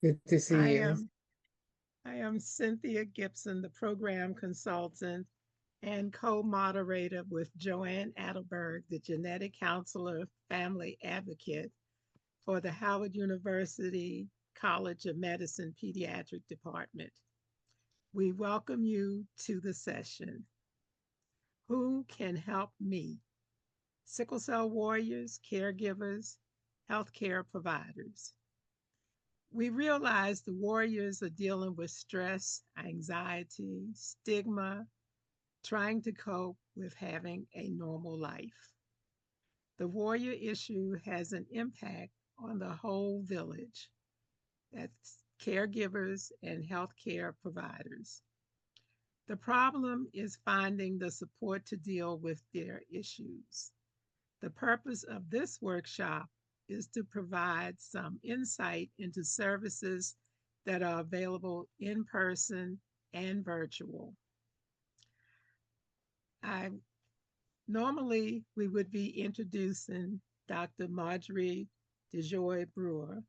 Good to see I you. am I am Cynthia Gibson, the program consultant and co-moderator with Joanne Adelberg, the genetic counselor, family advocate for the Howard University College of Medicine Pediatric Department. We welcome you to the session. Who can help me? Sickle cell warriors, caregivers, healthcare providers. We realize the warriors are dealing with stress, anxiety, stigma, trying to cope with having a normal life. The warrior issue has an impact on the whole village. That's caregivers and healthcare providers. The problem is finding the support to deal with their issues. The purpose of this workshop is to provide some insight into services that are available in person and virtual. I Normally we would be introducing Dr. Marjorie DeJoy Brewer,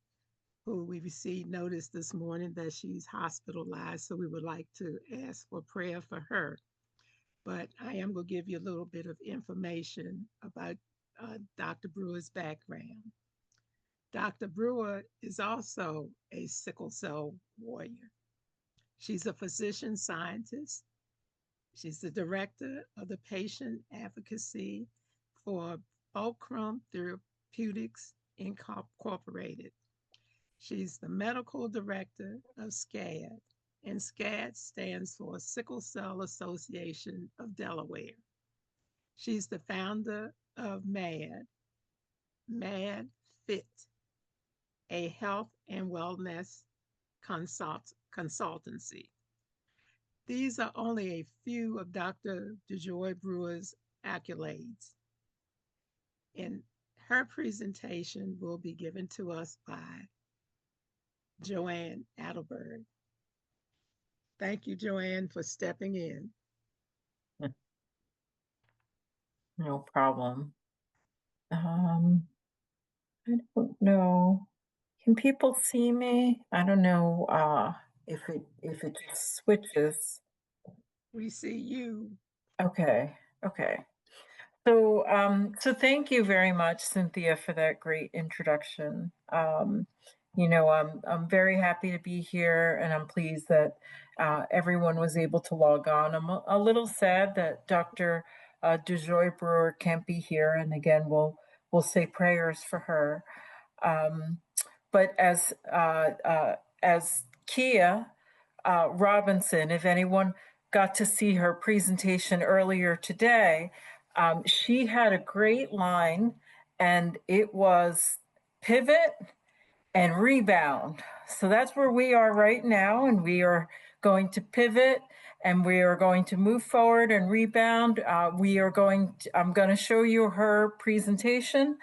who we received notice this morning that she's hospitalized, so we would like to ask for prayer for her. But I am going to give you a little bit of information about Dr. Brewer's background. Dr. Brewer is also a sickle cell warrior. She's a physician scientist. She's the director of the patient advocacy for Fulcrum Therapeutics Incorporated. She's the medical director of SCAD, and SCAD stands for Sickle Cell Association of Delaware. She's the founder of MAD Fit, a health and wellness consultancy. These are only a few of Dr. DeJoy Brewer's accolades. And her presentation will be given to us by Joanne Adelberg. Thank you, Joanne, for stepping in. No problem. I don't know. Can people see me? I don't know if it just switches. We see you. Okay. Okay. So thank you very much, Cynthia, for that great introduction. I'm very happy to be here, and I'm pleased that everyone was able to log on. I'm a little sad that Dr. DeJoy Brewer can't be here, and again, we'll say prayers for her. Um, but as Kia Robinson, if anyone got to see her presentation earlier today, she had a great line, and it was pivot and rebound. So that's where we are right now, and we are going to pivot and we are going to move forward and rebound. I'm going to show you her presentation,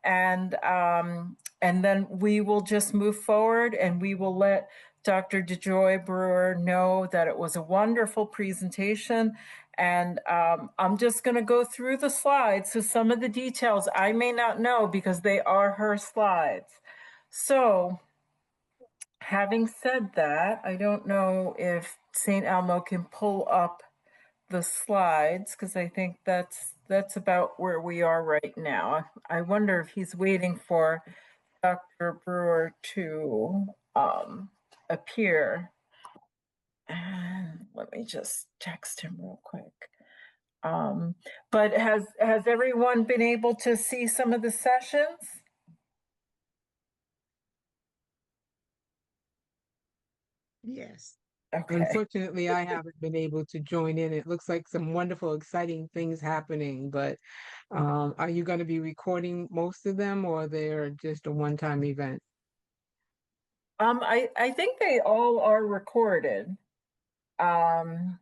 and then we will just move forward, and we will let Dr. DeJoy Brewer know that it was a wonderful presentation. And I'm just going to go through the slides. So some of the details I may not know because they are her slides. So having said that, I don't know if St. Elmo can pull up the slides because I think that's about where we are right now. I wonder if he's waiting for Dr. Brewer to appear. And let me just text him real quick. But has everyone been able to see some of the sessions? Yes. Okay. Unfortunately, I haven't been able to join in. It looks like some wonderful, exciting things happening, but are you going to be recording most of them or they're just a one-time event? I think they all are recorded. Um,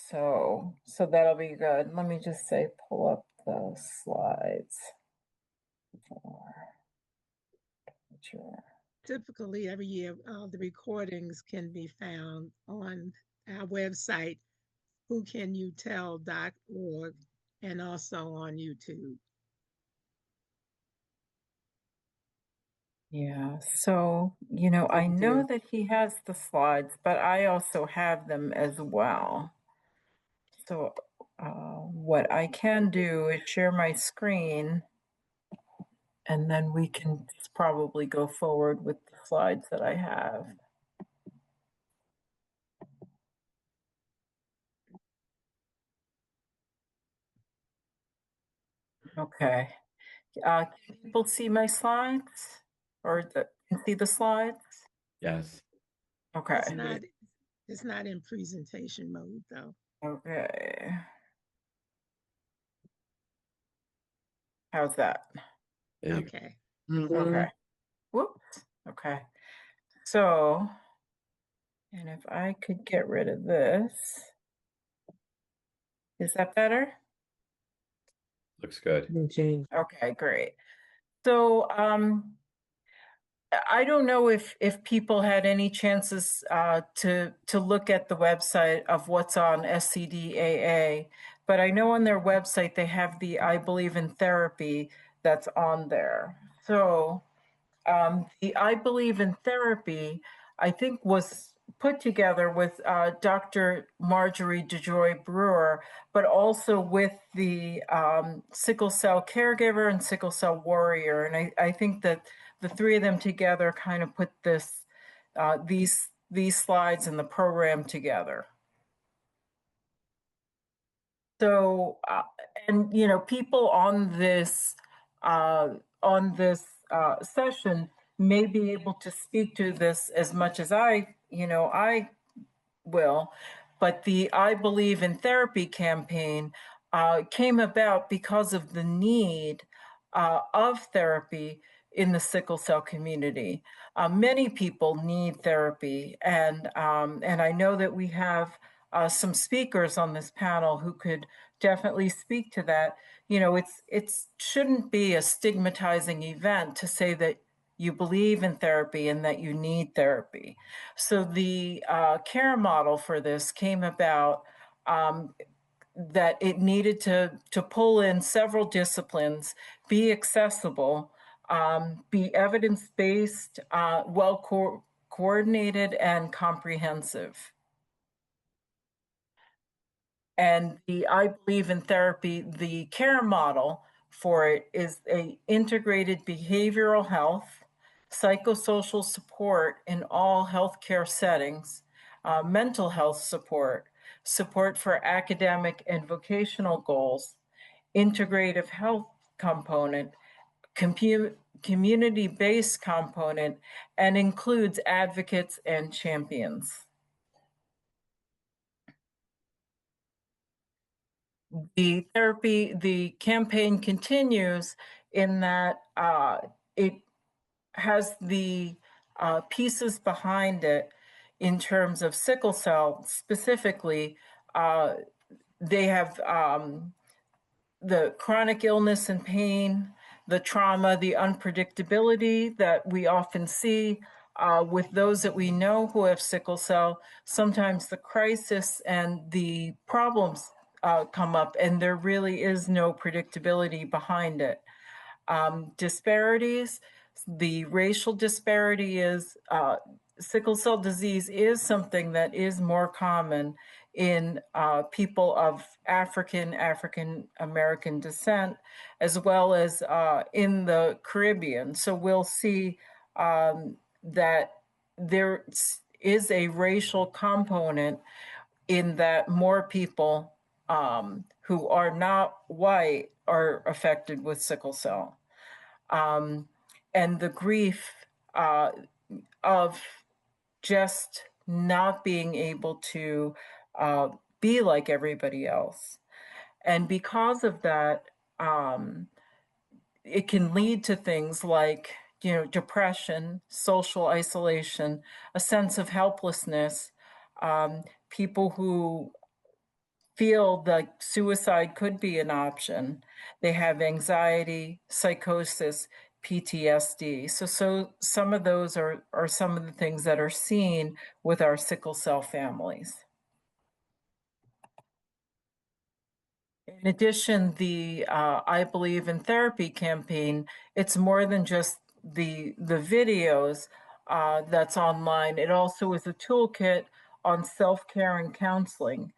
so that'll be good. Let me just say pull up the slides. Sure. Typically, every year, the recordings can be found on our website, whocanyoutell.org, and also on YouTube. Yeah, so, I Thank know you. that he has the slides, but I also have them as well. So, what I can do is share my screen, and then we can probably go forward with the slides that I have. Okay. Can people see my slides? Or can see the slides? Yes. It's Okay. not it's not in presentation mode though. Okay. How's that? There you go. Okay. Mhm. Okay. Whoops. Okay. So, and if I could get rid of this, is that better? Looks good. Didn't change. Okay, great. So, I don't know if people had any chances to look at the website of what's on SCDAA, but I know on their website they have the I Believe in Therapy that's on there. So the I Believe in Therapy, I think, was put together with Dr. Marjorie DeJoy Brewer, but also with the Sickle Cell Caregiver and Sickle Cell Warrior. And I think that the three of them together kind of put these slides and the program together. So, and people uh, on this session may be able to speak to this as much as I will, but the I Believe in Therapy campaign came about because of the need of therapy in the sickle cell community. Many people need therapy, and I know that we have some speakers on this panel who could definitely speak to that. It shouldn't be a stigmatizing event to say that you believe in therapy and that you need therapy. So the care model for this came about that it needed to pull in several disciplines, be accessible, be evidence-based, coordinated, and comprehensive. And the I Believe in Therapy, the care model for it is a integrated behavioral health, psychosocial support in all healthcare settings, mental health support, support for academic and vocational goals, integrative health component, community-based component, and includes advocates and champions. The campaign continues in that it has the pieces behind it in terms of sickle cell specifically. They have the chronic illness and pain, the trauma, the unpredictability that we often see with those that we know who have sickle cell. Sometimes the crisis and the problems come up, and there really is no predictability behind it. Disparities, the racial disparity is sickle cell disease is something that is more common in people of African American descent, as well as in the Caribbean. So we'll see that there is a racial component in that more people who are not white are affected with sickle cell. And the grief of just not being able to be like everybody else. And because of that, it can lead to things like, depression, social isolation, a sense of helplessness, people who feel like suicide could be an option. They have anxiety, psychosis, PTSD. So some of those are some of the things that are seen with our sickle cell families. In addition, the I Believe in Therapy campaign, it's more than just the videos that's online. It also is a toolkit on self-care and counseling.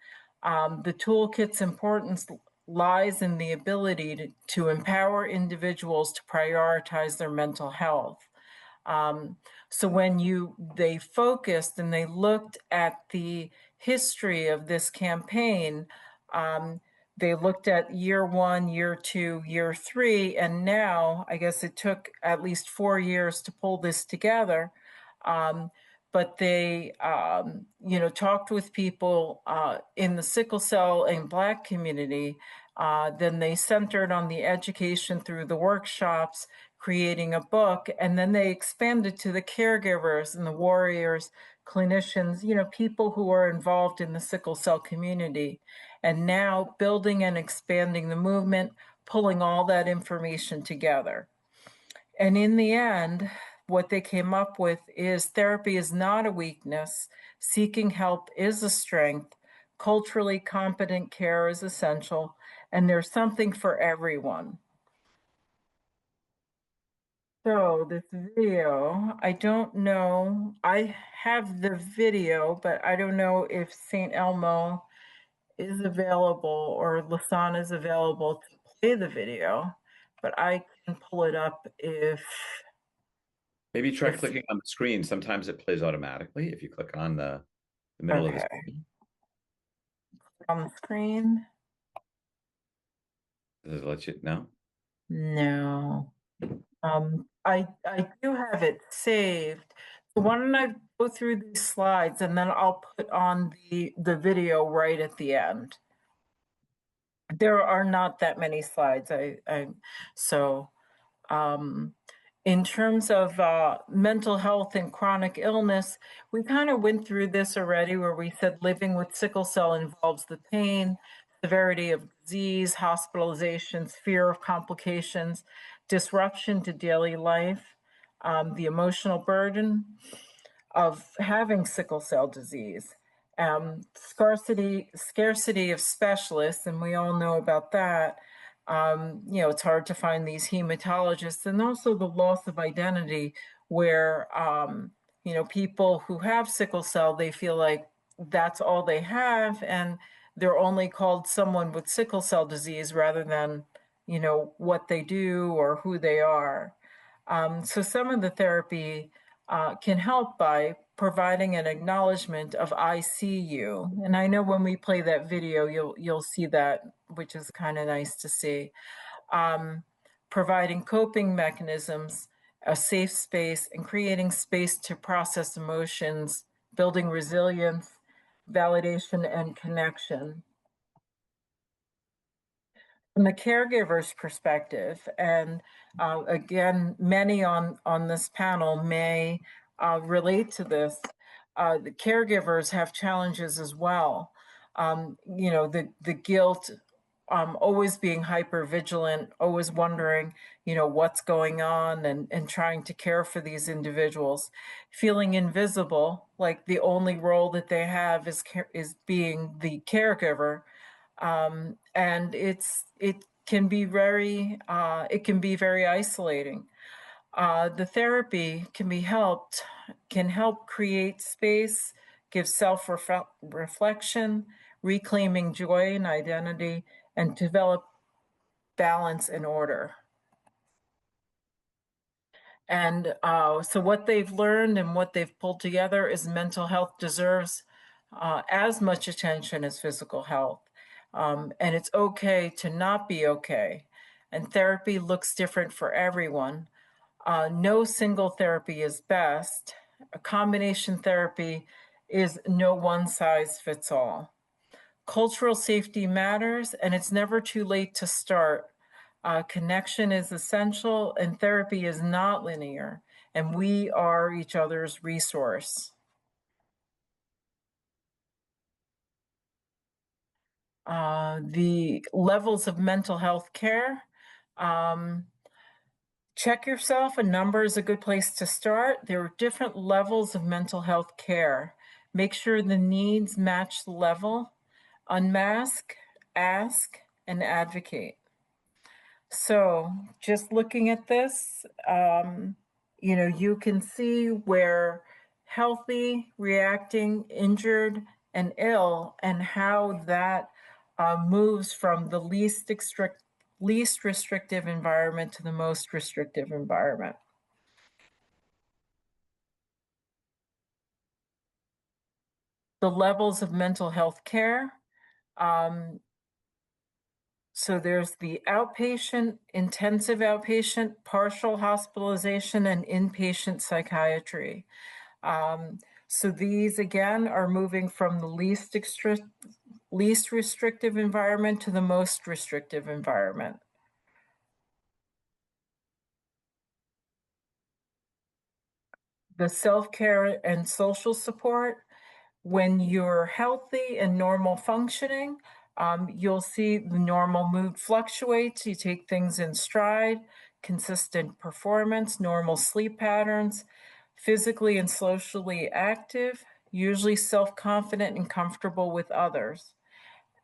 The toolkit's importance lies in the ability to empower individuals to prioritize their mental health. So when they focused and they looked at the history of this campaign, they looked at year 1, year 2, year 3, and now I guess it took at least 4 years to pull this together. But they, talked with people in the sickle cell and Black community. Then they centered on the education through the workshops, creating a book, and then they expanded to the caregivers and the warriors, clinicians, people who are involved in the sickle cell community. And now building and expanding the movement, pulling all that information together. And in the end, what they came up with is therapy is not a weakness, seeking help is a strength, culturally competent care is essential, and there's something for everyone. So this video, I don't know, I have the video, but I don't know if St. Elmo is available or Lasan is available to play the video, but I can pull it up if Maybe try clicking on the screen. Sometimes it plays automatically if you click on the middle of the screen. On the screen. Does it let you know? No. I do have it saved. So why don't I go through these slides and then I'll put on the video right at the end. There are not that many slides. In terms of mental health and chronic illness, we kind of went through this already where we said living with sickle cell involves the pain, severity of disease, hospitalizations, fear of complications, disruption to daily life, the emotional burden of having sickle cell disease, scarcity of specialists, and we all know about that. It's hard to find these hematologists, and also the loss of identity where, people who have sickle cell, they feel like that's all they have, and they're only called someone with sickle cell disease rather than, what they do or who they are. So some of the therapy can help by providing an acknowledgement of I see you. And I know when we play that video, you'll see that, which is kind of nice to see. Providing coping mechanisms, a safe space, and creating space to process emotions, building resilience, validation, and connection. From the caregiver's perspective, and again, many on this panel may relate to this, the caregivers have challenges as well. The guilt, always being hyper vigilant, always wondering, what's going on and trying to care for these individuals, feeling invisible, like the only role that they have is being the caregiver. And it can be very isolating. The therapy can help create space, give self-reflection, reclaiming joy and identity, and develop balance and order. And so what they've learned and what they've pulled together is mental health deserves as much attention as physical health. And it's okay to not be okay. And therapy looks different for everyone. No single therapy is best. A combination therapy is no one size fits all. Cultural safety matters, and it's never too late to start. Connection is essential, and therapy is not linear, and we are each other's resource. The levels of mental health care. Check yourself. A number is a good place to start. There are different levels of mental health care. Make sure the needs match the level. Unmask, ask, and advocate. So just looking at this, you can see where healthy, reacting, injured, and ill, and how that moves from the least restrictive environment to the most restrictive environment. The levels of mental health care. So there's the outpatient, intensive outpatient, partial hospitalization, and inpatient psychiatry. So these, again, are moving from the least restrictive environment to the most restrictive environment. The self-care and social support. When you're healthy and normal functioning, you'll see the normal mood fluctuates. You take things in stride, consistent performance, normal sleep patterns, physically and socially active, usually self-confident and comfortable with others.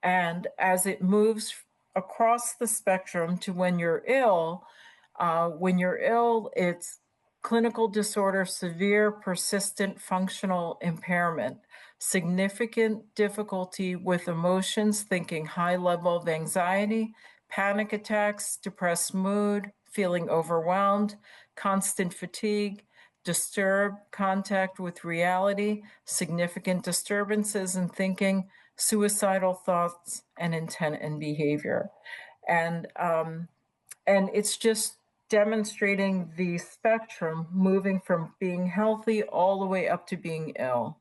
And as it moves across the spectrum to when you're ill, it's clinical disorder, severe, persistent functional impairment, significant difficulty with emotions, thinking, high level of anxiety, panic attacks, depressed mood, feeling overwhelmed, constant fatigue, disturbed contact with reality, significant disturbances in thinking, suicidal thoughts, and intent and behavior. And it's just demonstrating the spectrum moving from being healthy all the way up to being ill.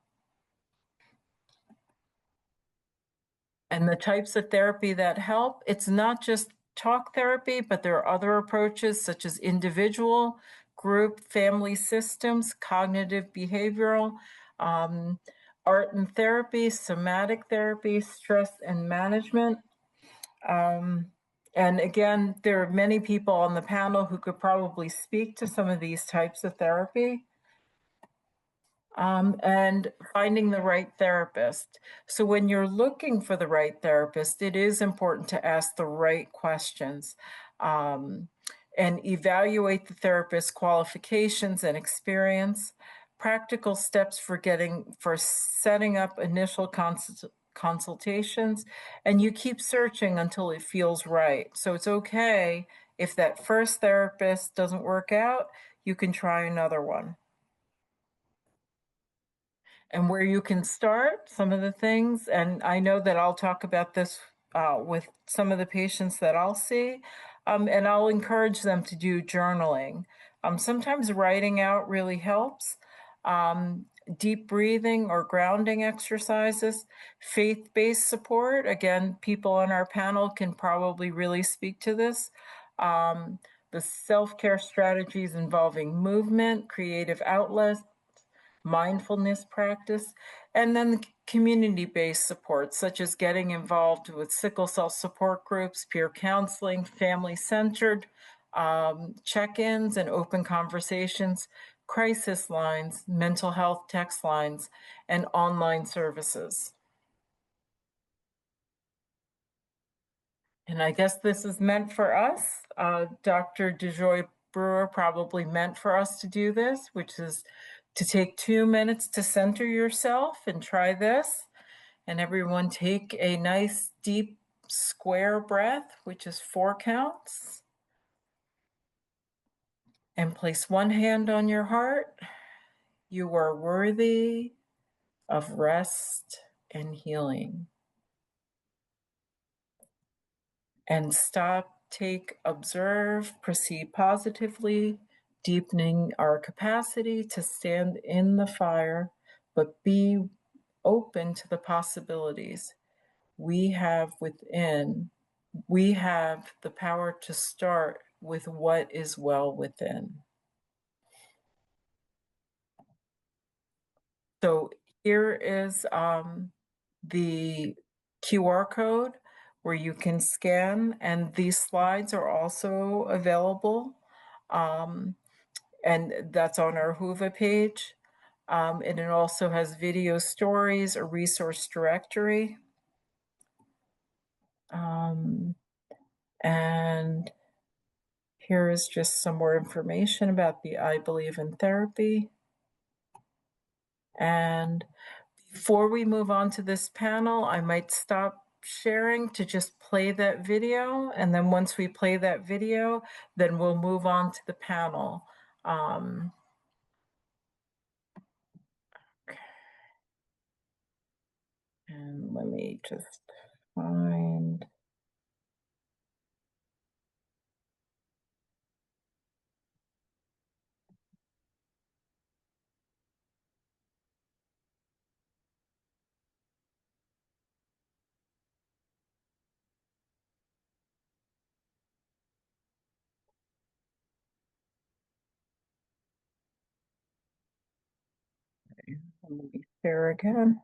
And the types of therapy that help, it's not just talk therapy, but there are other approaches such as individual, group, family systems, cognitive behavioral, art and therapy, somatic therapy, stress and management. And again, there are many people on the panel who could probably speak to some of these types of therapy. And finding the right therapist. So when you're looking for the right therapist, it is important to ask the right questions and evaluate the therapist's qualifications and experience, practical steps for setting up initial consultations, and you keep searching until it feels right. So it's okay if that first therapist doesn't work out, you can try another one. And where you can start, some of the things, and I know that I'll talk about this with some of the patients that I'll see, and I'll encourage them to do journaling. Sometimes writing out really helps. Deep breathing or grounding exercises, faith-based support. Again, people on our panel can probably really speak to this. The self-care strategies involving movement, creative outlets, mindfulness practice, and then community-based support, such as getting involved with sickle cell support groups, peer counseling, family-centered check-ins and open conversations, crisis lines, mental health text lines, and online services. And I guess this is meant for us. Dr. DeJoy Brewer probably meant for us to do this, which is to take 2 minutes to center yourself and try this. And everyone take a nice deep square breath, which is 4 counts. And place one hand on your heart. You are worthy of rest and healing. And stop, take, observe, proceed positively, deepening our capacity to stand in the fire, but be open to the possibilities we have within. We have the power to start with what is well within. So here is the QR code where you can scan, and these slides are also available. And that's on our Whova page. And it also has video stories, a resource directory. And here is just some more information about the I Believe in Therapy. And before we move on to this panel, I might stop sharing to just play that video. And then once we play that video, then we'll move on to the panel. Okay. And let me just find. Let me share again.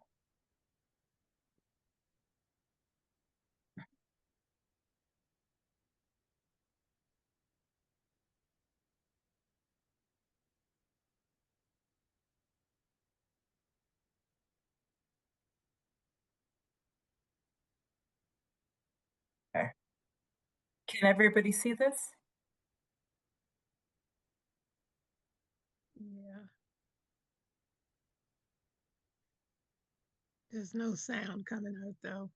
Okay. Can everybody see this? Yeah. There's no sound coming out though.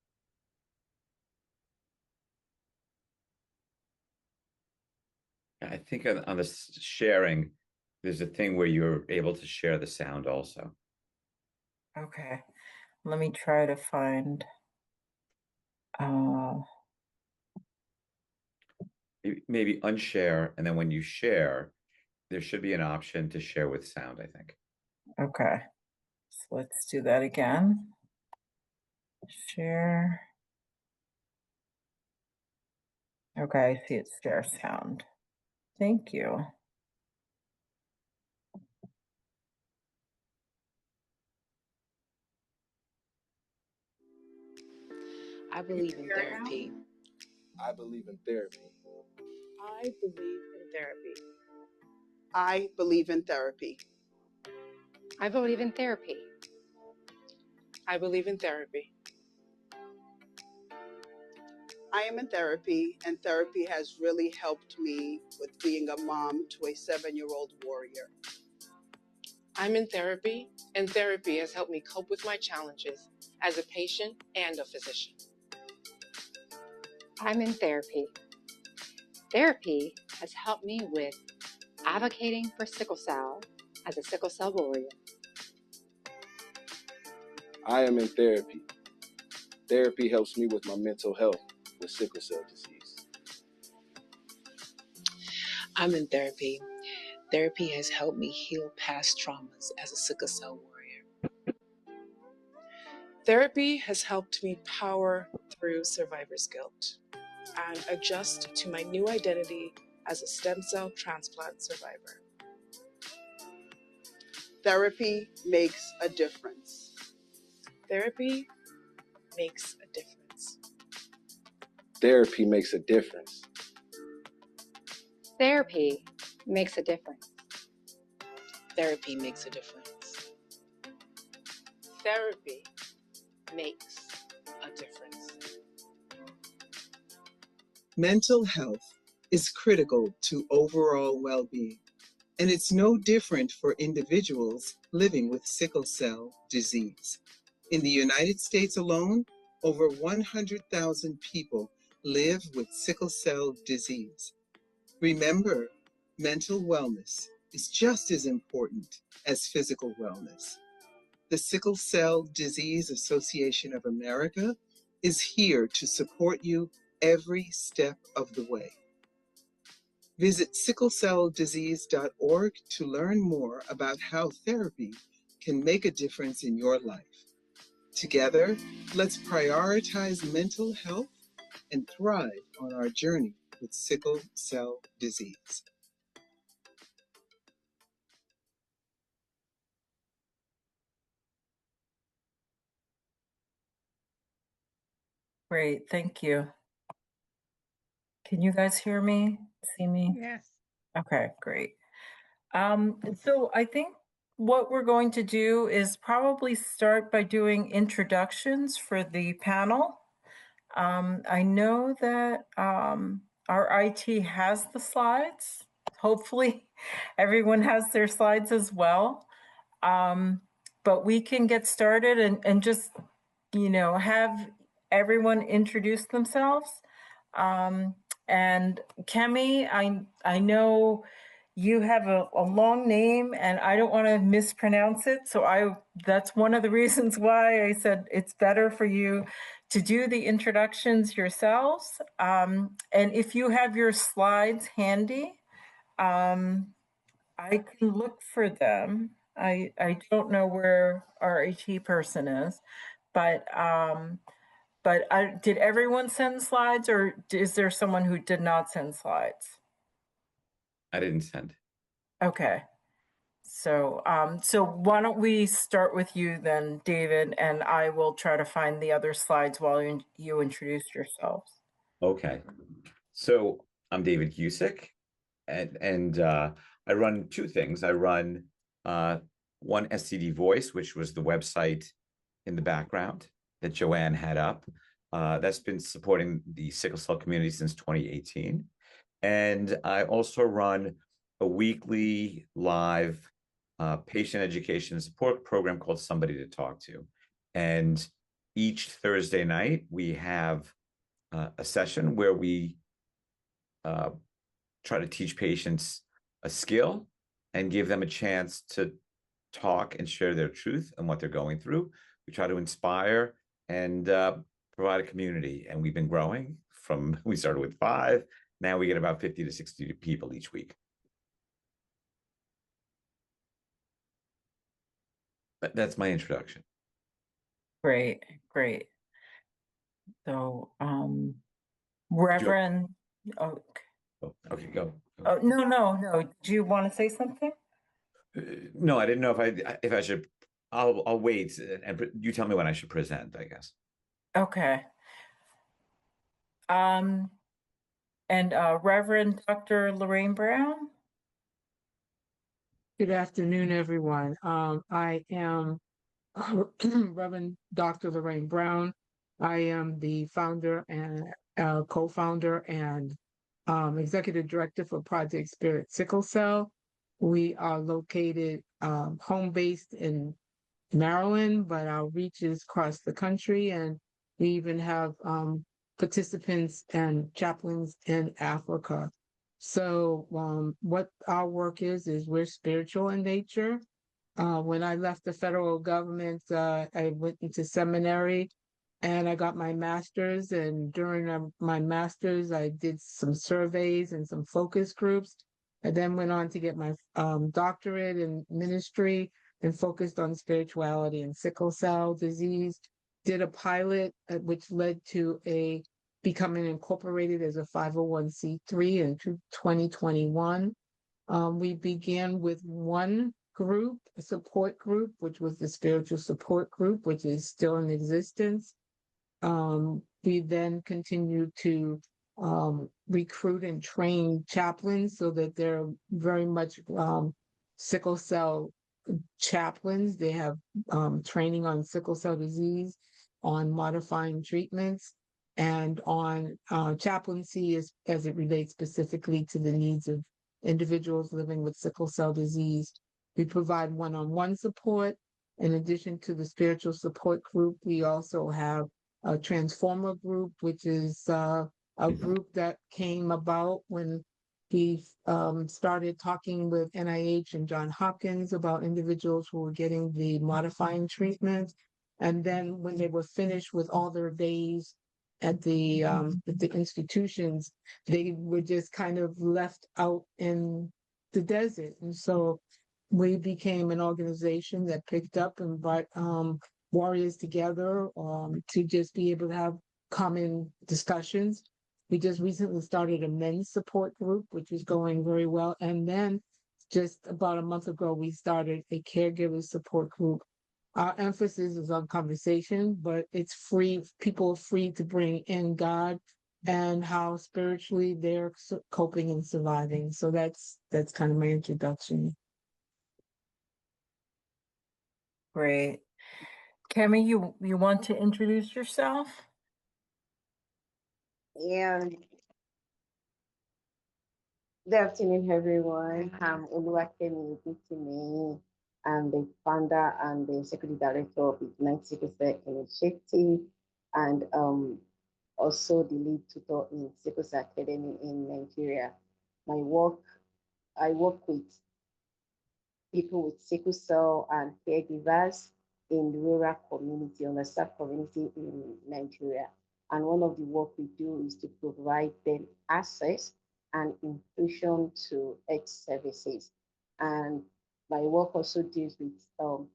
I think on the sharing, there's a thing where you're able to share the sound also. Okay. Let me try to find. Maybe unshare, and then when you share, there should be an option to share with sound, I think. Okay. So let's do that again. Share. Okay, I see it's share sound. Thank you. I believe in therapy. I believe in therapy. I believe in therapy. I believe in therapy. I believe in therapy. I believe in therapy. I am in therapy, and therapy has really helped me with being a mom to a 7-year-old warrior. I'm in therapy, and therapy has helped me cope with my challenges as a patient and a physician. I'm in therapy. Therapy has helped me with advocating for sickle cell as a sickle cell warrior. I am in therapy. Therapy helps me with my mental health with sickle cell disease. I'm in therapy. Therapy has helped me heal past traumas as a sickle cell warrior. Therapy has helped me power through survivor's guilt and adjust to my new identity as a stem cell transplant survivor. Therapy makes a difference. Therapy makes a difference. Therapy makes a difference. Therapy makes a difference. Therapy makes a difference. Therapy makes a difference. Mental health is critical to overall well-being, and it's no different for individuals living with sickle cell disease. In the United States alone, over 100,000 people live with sickle cell disease. Remember, mental wellness is just as important as physical wellness. The Sickle Cell Disease Association of America is here to support you every step of the way. Visit sicklecelldisease.org to learn more about how therapy can make a difference in your life. Together, let's prioritize mental health and thrive on our journey with sickle cell disease. Great, thank you. Can you guys hear me, see me? Yes. Okay, great. So I think what we're going to do is probably start by doing introductions for the panel. I know that our IT has the slides. Hopefully everyone has their slides as well. But we can get started and just, have everyone introduce themselves. And Kemi, I know you have a long name and I don't want to mispronounce it. So that's one of the reasons why I said it's better for you to do the introductions yourselves. And if you have your slides handy, I can look for them. I don't know where our IT person is, but did everyone send slides, or is there someone who did not send slides? I didn't send. Okay. So why don't we start with you then, David, and I will try to find the other slides while you introduce yourselves. Okay. So I'm David Husick, and I run two things. I run one STD Voice, which was the website in the background that Joanne had up. That's been supporting the sickle cell community since 2018. And I also run a weekly live patient education and support program called Somebody to Talk to. And each Thursday night, we have a session where we try to teach patients a skill and give them a chance to talk and share their truth and what they're going through. We try to inspire and provide a community. And we've been growing we started with 5. Now we get about 50 to 60 people each week. But that's my introduction. Great. So, Reverend, okay, go. Oh, no. Do you want to say something? No, I didn't know if I should. I'll wait and you tell me when I should present, I guess. Okay. And Reverend Dr. Lorraine Brown. Good afternoon, everyone. I am Reverend Dr. Lorraine Brown. I am the founder and co-founder and executive director for Project Spirit Sickle Cell. We are located home-based in Maryland, but our reach is across the country, and we even have participants and chaplains in Africa. So what our work is we're spiritual in nature. When I left the federal government, I went into seminary and I got my master's. And during my master's, I did some surveys and some focus groups. I then went on to get my doctorate in ministry and focused on spirituality and sickle cell disease. Did a pilot, which led to becoming incorporated as a 501c3 in 2021. We began with one group, a support group, which was the spiritual support group, which is still in existence. We then continued to recruit and train chaplains so that they're very much sickle cell chaplains. They have training on sickle cell disease, on modifying treatments, and on chaplaincy as it relates specifically to the needs of individuals living with sickle cell disease. We provide one-on-one support. In addition to the spiritual support group, we also have a transformer group, which is a group that came about when we started talking with NIH and Johns Hopkins about individuals who were getting the modifying treatment. And then when they were finished with all their days at the institutions, they were just kind of left out in the desert. And so we became an organization that picked up and brought warriors together to just be able to have common discussions. We just recently started a men's support group, which is going very well. And then just about a month ago, we started a caregiver support group. Our emphasis is on conversation, but it's free. People are free to bring in God and how spiritually they're coping and surviving. So that's kind of my introduction. Great. Kemi, you want to introduce yourself? Yeah. Good afternoon, everyone. I'm Oluwakemi Ibitimi. I'm the founder and the executive director of Ignite Sickle Cell Initiative, and also the lead tutor in Sickle Cell Academy in Nigeria. My work, I work with people with sickle cell and caregivers in the rural community, underserved community in Nigeria. And one of the work we do is to provide them access and inclusion to health services. And my work also deals with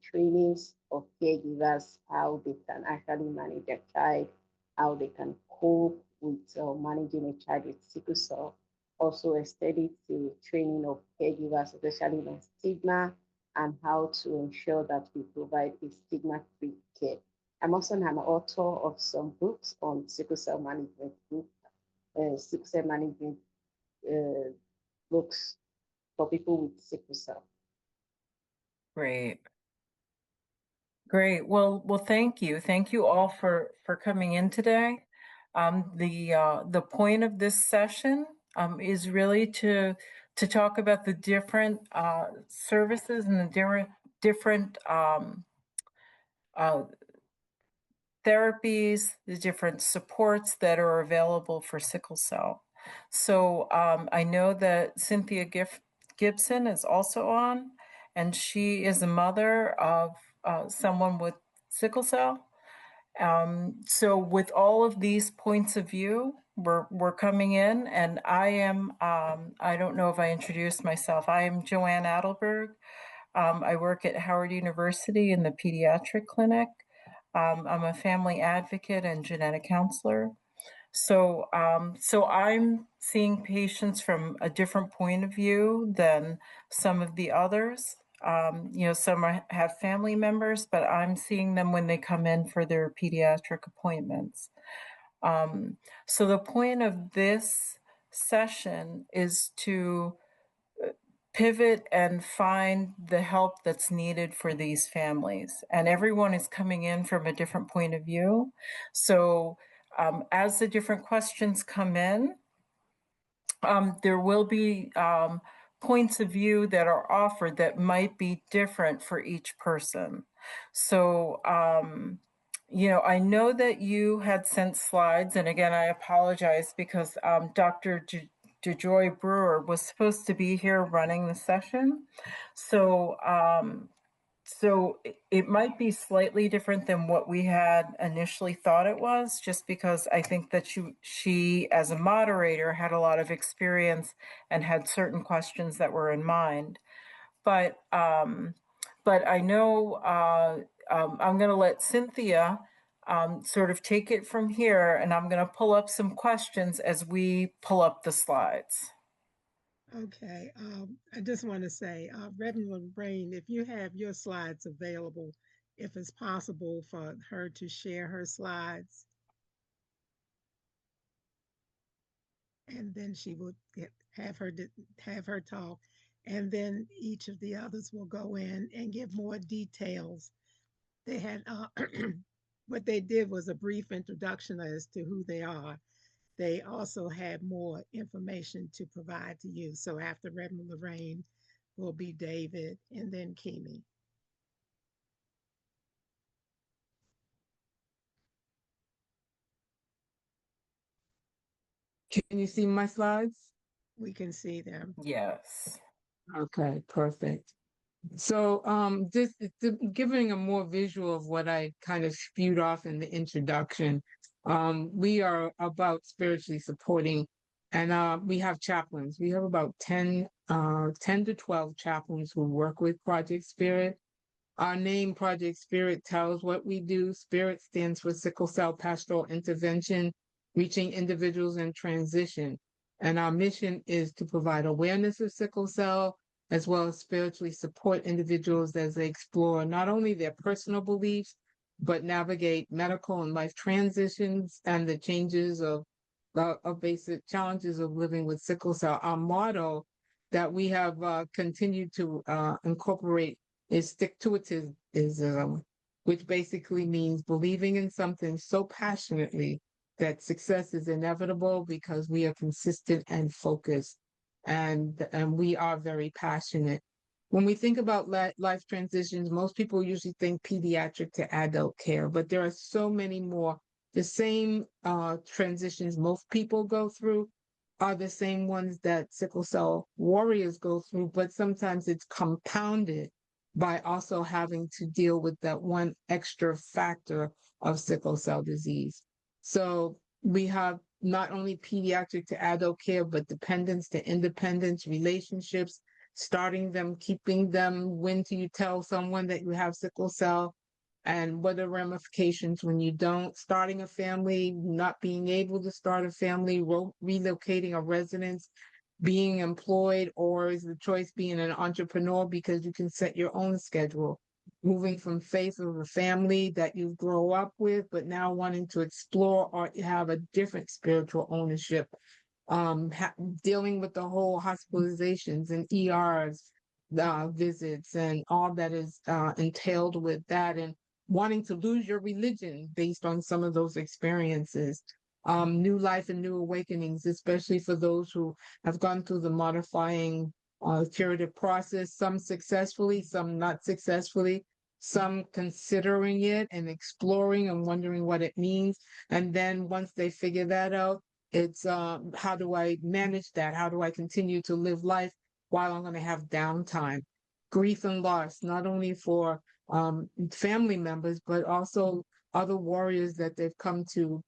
trainings of caregivers, how they can actually manage their child, how they can cope with managing a child with sickle cell, also extended to training of caregivers, especially on stigma and how to ensure that we provide a stigma-free care. I'm also an author of some books on sickle cell management, sickle cell management uh, books for people with sickle cell. Great. Great. Well, thank you. Thank you all for coming in today. The point of this session is really to talk about the different services and the different therapies, the different supports that are available for sickle cell. So I know that Cynthia Gibson is also on, and she is a mother of someone with sickle cell. So with all of these points of view, we're coming in, and I am, I don't know if I introduced myself. I am Joanne Adelberg. I work at Howard University in the pediatric clinic. I'm a family advocate and genetic counselor. So, so I'm seeing patients from a different point of view than some of the others. Some have family members, but I'm seeing them when they come in for their pediatric appointments. So the point of this session is to pivot and find the help that's needed for these families. And everyone is coming in from a different point of view. So as the different questions come in, there will be points of view that are offered that might be different for each person. So, I know that you had sent slides, and again, I apologize because Dr. DeJoy Brewer was supposed to be here running the session. So, it might be slightly different than what we had initially thought it was, just because I think that she as a moderator had a lot of experience and had certain questions that were in mind. But I know I'm going to let Cynthia sort of take it from here, and I'm going to pull up some questions as we pull up the slides. Okay, I just want to say, Reverend Lorraine, if you have your slides available, if it's possible for her to share her slides, and then she will have her talk, and then each of the others will go in and give more details. They had what they did was a brief introduction as to who they are. They also had more information to provide to you. So after Reverend Lorraine will be David and then Kimi. Can you see my slides? We can see them. Yes. Okay, perfect. So just giving a more visual of what I kind of spewed off in the introduction, we are about spiritually supporting, and we have chaplains. We have about 10 to 12 chaplains who work with Project Spirit. Our name, Project Spirit, tells what we do. Spirit stands for Sickle Cell Pastoral Intervention, reaching individuals in transition. And our mission is to provide awareness of sickle cell, as well as spiritually support individuals as they explore not only their personal beliefs, but navigate medical and life transitions and the changes of basic challenges of living with sickle cell. Our motto that we have continued to incorporate is stick-to-itivism, which basically means believing in something so passionately that success is inevitable because we are consistent and focused. and we are very passionate. When we think about life transitions, most people usually think pediatric to adult care, but there are so many more. The same transitions most people go through are the same ones that sickle cell warriors go through, but sometimes it's compounded by also having to deal with that one extra factor of sickle cell disease. So we have not only pediatric to adult care, but dependence to independence, relationships, starting them, keeping them. When do you tell someone that you have sickle cell? And what are ramifications when you don't? Starting a family, not being able to start a family, relocating a residence, being employed, or is the choice being an entrepreneur because you can set your own schedule? Moving from faith of a family that you grow up with, but now wanting to explore or have a different spiritual ownership, dealing with the whole hospitalizations and ERs visits and all that is entailed with that, and wanting to lose your religion based on some of those experiences. New life and new awakenings, especially for those who have gone through the modifying curative process, some successfully, some not successfully, some considering it and exploring and wondering what it means. And then once they figure that out, it's how do I manage that? How do I continue to live life while I'm going to have downtime? Grief and loss, not only for family members, but also other warriors that they've come to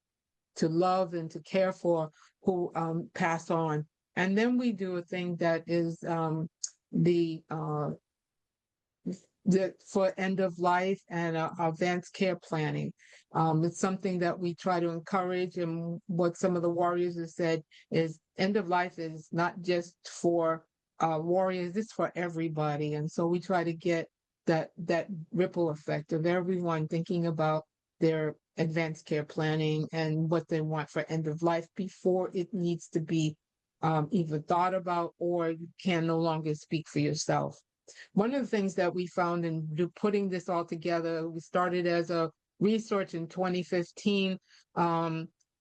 love and to care for who pass on. And then we do a thing that is the for end of life and advanced care planning. It's something that we try to encourage, and what some of the warriors have said is end of life is not just for warriors, it's for everybody. And so we try to get that ripple effect of everyone thinking about their advanced care planning and what they want for end of life before it needs to be either thought about or you can no longer speak for yourself. One of the things that we found in putting this all together, we started as a research in 2015.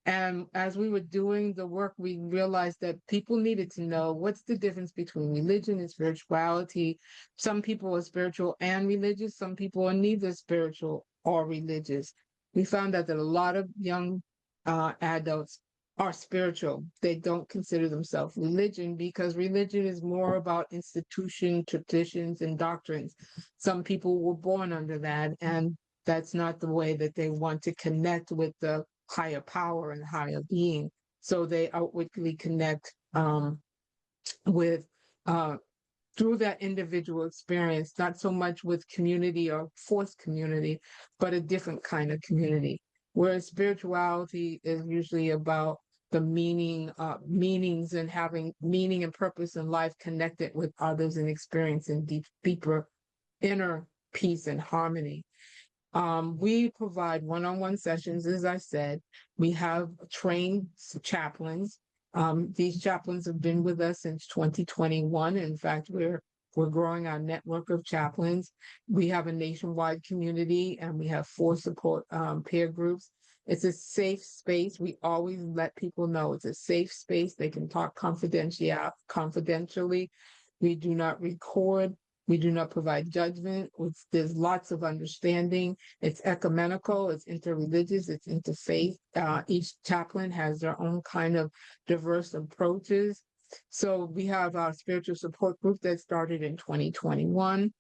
And as we were doing the work, we realized that people needed to know what's the difference between religion and spirituality. Some people are spiritual and religious. Some people are neither spiritual or religious. We found out that a lot of young adults are spiritual. They don't consider themselves religion because religion is more about institution, traditions, and doctrines. Some people were born under that, and that's not the way that they want to connect with the higher power and higher being. So they outwardly connect with through that individual experience, not so much with community or forced community, but a different kind of community. Whereas spirituality is usually about the meanings and having meaning and purpose in life connected with others and experiencing deeper inner peace and harmony. We provide one-on-one sessions, as I said. We have trained chaplains. These chaplains have been with us since 2021. In fact, we're growing our network of chaplains. We have a nationwide community, and we have 4 support peer groups. It's a safe space. We always let people know it's a safe space. They can talk confidentially. We do not record. We do not provide judgment. There's lots of understanding. It's ecumenical, it's interreligious, it's interfaith. Each chaplain has their own kind of diverse approaches. So we have our spiritual support group that started in 2021.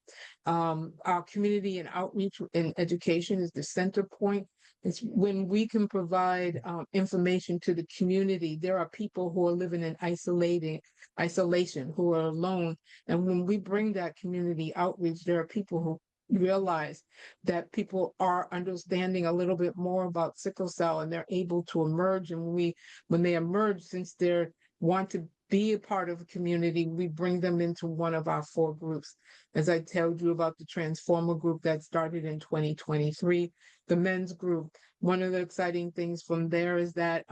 Our community and outreach and education is the center point. It's when we can provide information to the community. There are people who are living in isolation, who are alone. And when we bring that community outreach, there are people who realize that people are understanding a little bit more about sickle cell and they're able to emerge. And when they emerge, since they want to be a part of a community, we bring them into one of our 4 groups. As I told you about the Transformer group that started in 2023, the men's group. One of the exciting things from there is that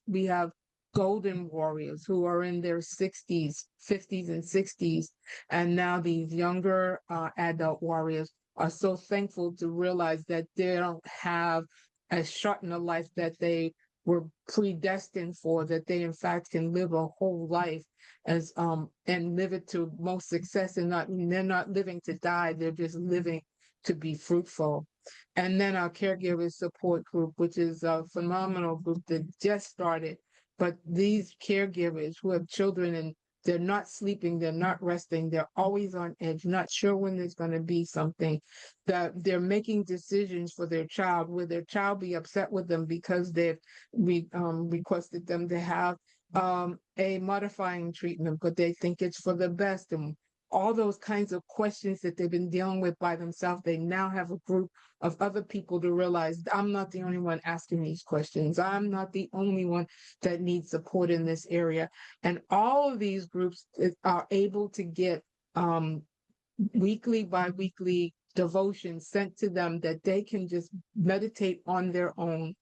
we have golden warriors who are in their 60s, 50s, and 60s. And now these younger adult warriors are so thankful to realize that they don't have as short in a life that they were predestined for, that they in fact can live a whole life as and live it to most success, and they're not living to die, they're just living to be fruitful. And then our caregiver support group, which is a phenomenal group that just started. But these caregivers who have children and they're not sleeping, they're not resting, they're always on edge, not sure when there's going to be something, that they're making decisions for their child, will their child be upset with them because they've requested them to have a modifying treatment, but they think it's for the best. And all those kinds of questions that they've been dealing with by themselves, they now have a group of other people to realize I'm not the only one asking these questions. I'm not the only one that needs support in this area. And all of these groups are able to get weekly, bi-weekly devotions sent to them that they can just meditate on their own.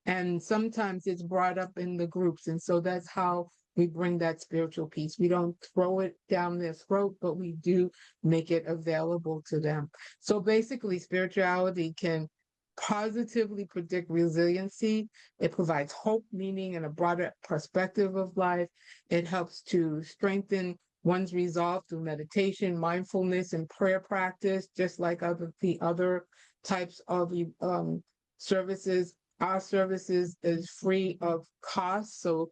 And sometimes it's brought up in the groups. And so that's how we bring that spiritual peace. We don't throw it down their throat, but we do make it available to them. So basically, spirituality can positively predict resiliency. It provides hope, meaning, and a broader perspective of life. It helps to strengthen one's resolve through meditation, mindfulness, and prayer practice, just like the other types of services. Our services is free of cost, so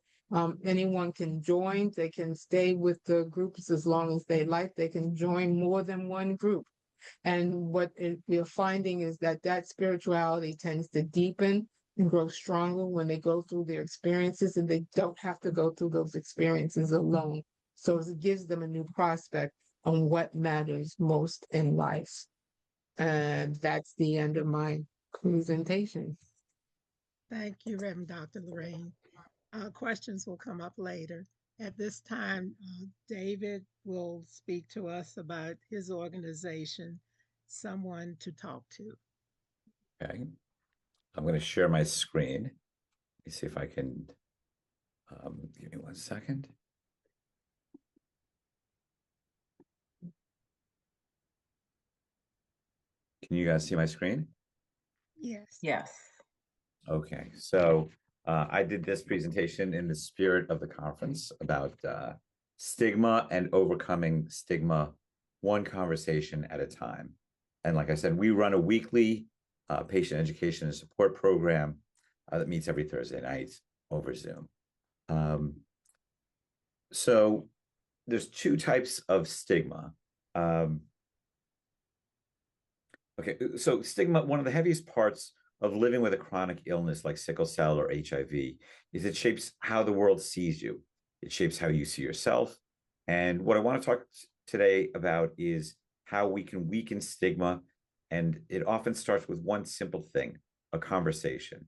anyone can join. They can stay with the groups as long as they like. They can join more than one group. And what we're finding is that spirituality tends to deepen and grow stronger when they go through their experiences, and they don't have to go through those experiences alone. So it gives them a new prospect on what matters most in life. And that's the end of my presentation. Thank you, Reverend Dr. Lorraine. Questions will come up later. At this time, David will speak to us about his organization, Someone to Talk to. Okay. I'm going to share my screen. Let me see if I can, give me 1 second. Can you guys see my screen? Yes. Yes. Okay, so I did this presentation in the spirit of the conference about stigma and overcoming stigma, one conversation at a time. And like I said, we run a weekly patient education and support program that meets every Thursday night over Zoom. So there's two types of stigma. Okay, so stigma, one of the heaviest parts of living with a chronic illness like sickle cell or HIV is it shapes how the world sees you. It shapes how you see yourself. And what I want to talk today about is how we can weaken stigma. And it often starts with one simple thing, a conversation,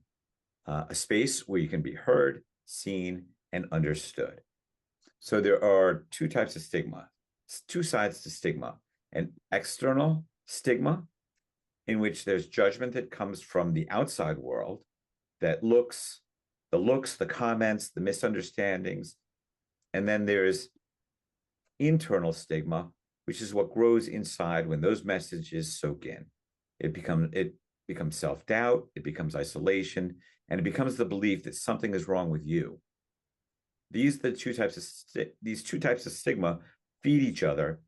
a space where you can be heard, seen, and understood. So there are two types of stigma, two sides to stigma: an external stigma, in which there's judgment that comes from the outside world, that the comments, the misunderstandings. And then there's internal stigma, which is what grows inside when those messages soak in. It becomes self-doubt, it becomes isolation, and it becomes the belief that something is wrong with you. These two types of stigma feed each other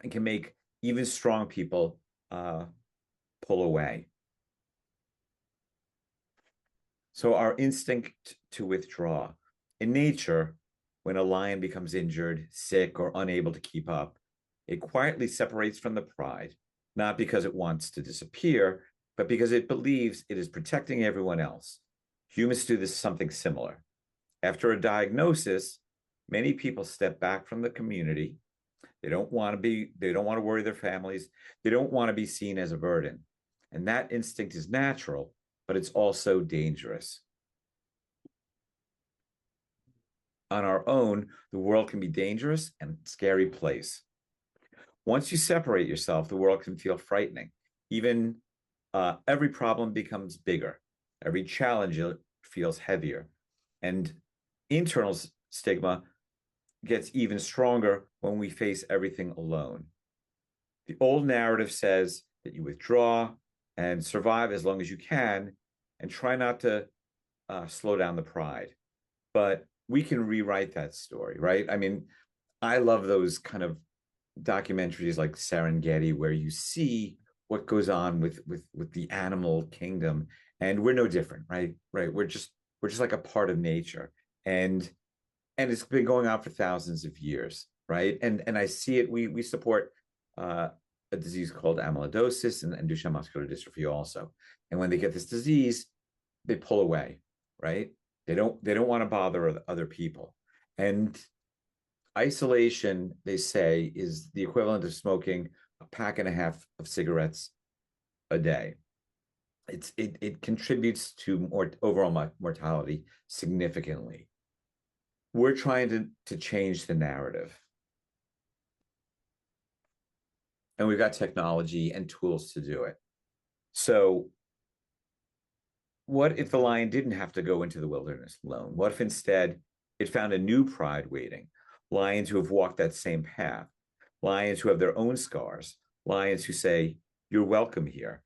and can make even strong people pull away. So our instinct to withdraw. In nature, when a lion becomes injured, sick, or unable to keep up, it quietly separates from the pride, not because it wants to disappear, but because it believes it is protecting everyone else. Humans do this something similar. After a diagnosis, many people step back from the community. They don't want to worry their families. They don't want to be seen as a burden. And that instinct is natural, but it's also dangerous. On our own, the world can be dangerous and a scary place. Once you separate yourself, the world can feel frightening. Even every problem becomes bigger. Every challenge feels heavier. And internal stigma gets even stronger when we face everything alone. The old narrative says that you withdraw and survive as long as you can and try not to slow down the pride, but we can rewrite that story, right? I mean, I love those kind of documentaries like Serengeti, where you see what goes on with the animal kingdom, and we're no different, right? Right? We're just like a part of nature, and it's been going on for thousands of years, right? And I see it. We support a disease called amyloidosis and Duchenne muscular dystrophy also. And when they get this disease, they pull away, right? They don't want to bother other people. And isolation, they say, is the equivalent of smoking a pack and a half of cigarettes a day. It contributes to more overall mortality significantly. We're trying to change the narrative. And we've got technology and tools to do it. So what if the lion didn't have to go into the wilderness alone? What if instead it found a new pride waiting? Lions who have walked that same path, lions who have their own scars, lions who say, "You're welcome here."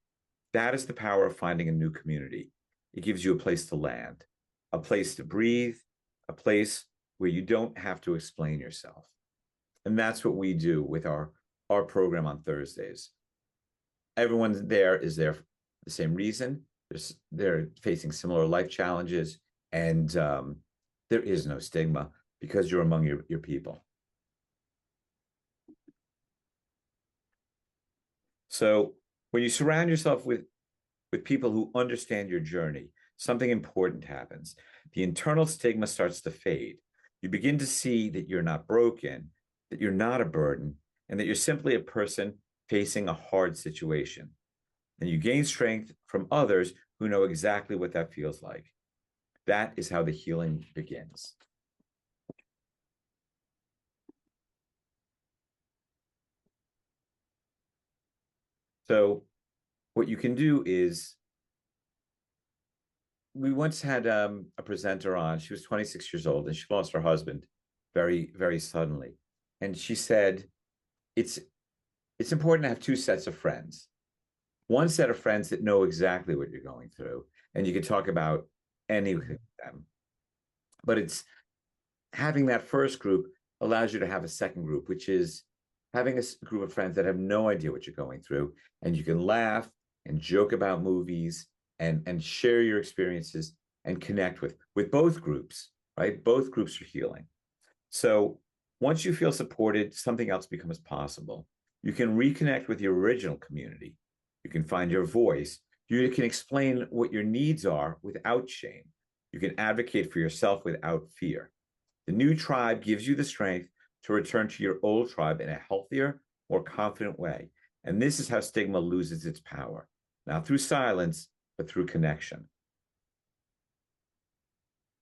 That is the power of finding a new community. It gives you a place to land, a place to breathe, a place where you don't have to explain yourself. And that's what we do with our program on Thursdays. Everyone there is there for the same reason. They're facing similar life challenges, and there is no stigma because you're among your people. So when you surround yourself with people who understand your journey, something important happens. The internal stigma starts to fade. You begin to see that you're not broken, that you're not a burden, and that you're simply a person facing a hard situation. And you gain strength from others who know exactly what that feels like. That is how the healing begins. So what you can do is, we once had a presenter on. She was 26 years old and she lost her husband very, very suddenly. And she said, it's important to have two sets of friends. One set of friends that know exactly what you're going through, and you can talk about anything with them. But it's having that first group allows you to have a second group, which is having a group of friends that have no idea what you're going through, and you can laugh and joke about movies and share your experiences and connect with both groups, right? Both groups are healing. So once you feel supported, something else becomes possible. You can reconnect with your original community. You can find your voice. You can explain what your needs are without shame. You can advocate for yourself without fear. The new tribe gives you the strength to return to your old tribe in a healthier, more confident way. And this is how stigma loses its power, not through silence, but through connection.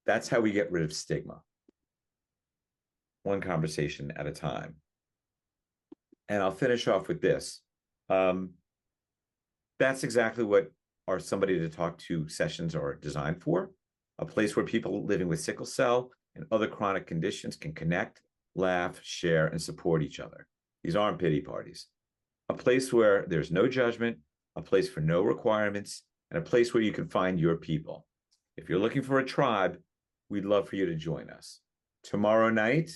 That's how we get rid of stigma, one conversation at a time. And I'll finish off with this. That's exactly what our Somebody to Talk to sessions are designed for, a place where people living with sickle cell and other chronic conditions can connect, laugh, share, and support each other. These aren't pity parties. A place where there's no judgment, a place for no requirements, and a place where you can find your people. If you're looking for a tribe, we'd love for you to join us. Tomorrow night,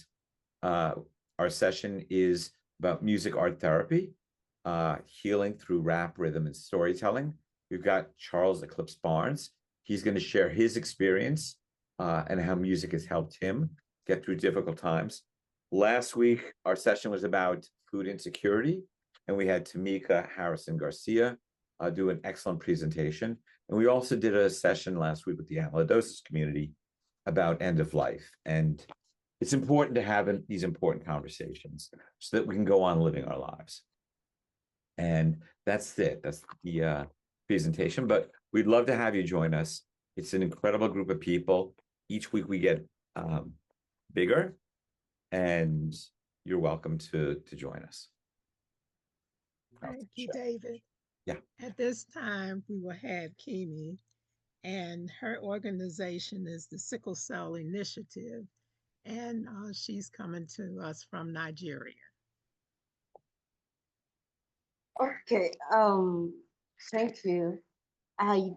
our session is about music art therapy, healing through rap, rhythm, and storytelling. We've got Charles Eclipse Barnes. He's going to share his experience and how music has helped him get through difficult times. Last week, our session was about food insecurity, and we had Tamika Harrison Garcia do an excellent presentation. And we also did a session last week with the amyloidosis community about end of life. And it's important to have these important conversations so that we can go on living our lives. And that's it. That's the presentation. But we'd love to have you join us. It's an incredible group of people. Each week we get bigger, and you're welcome to join us. Thank you, David. Yeah. At this time, we will have Kimi, and her organization is the Sickle Cell Initiative, and she's coming to us from Nigeria. Okay. Thank you. I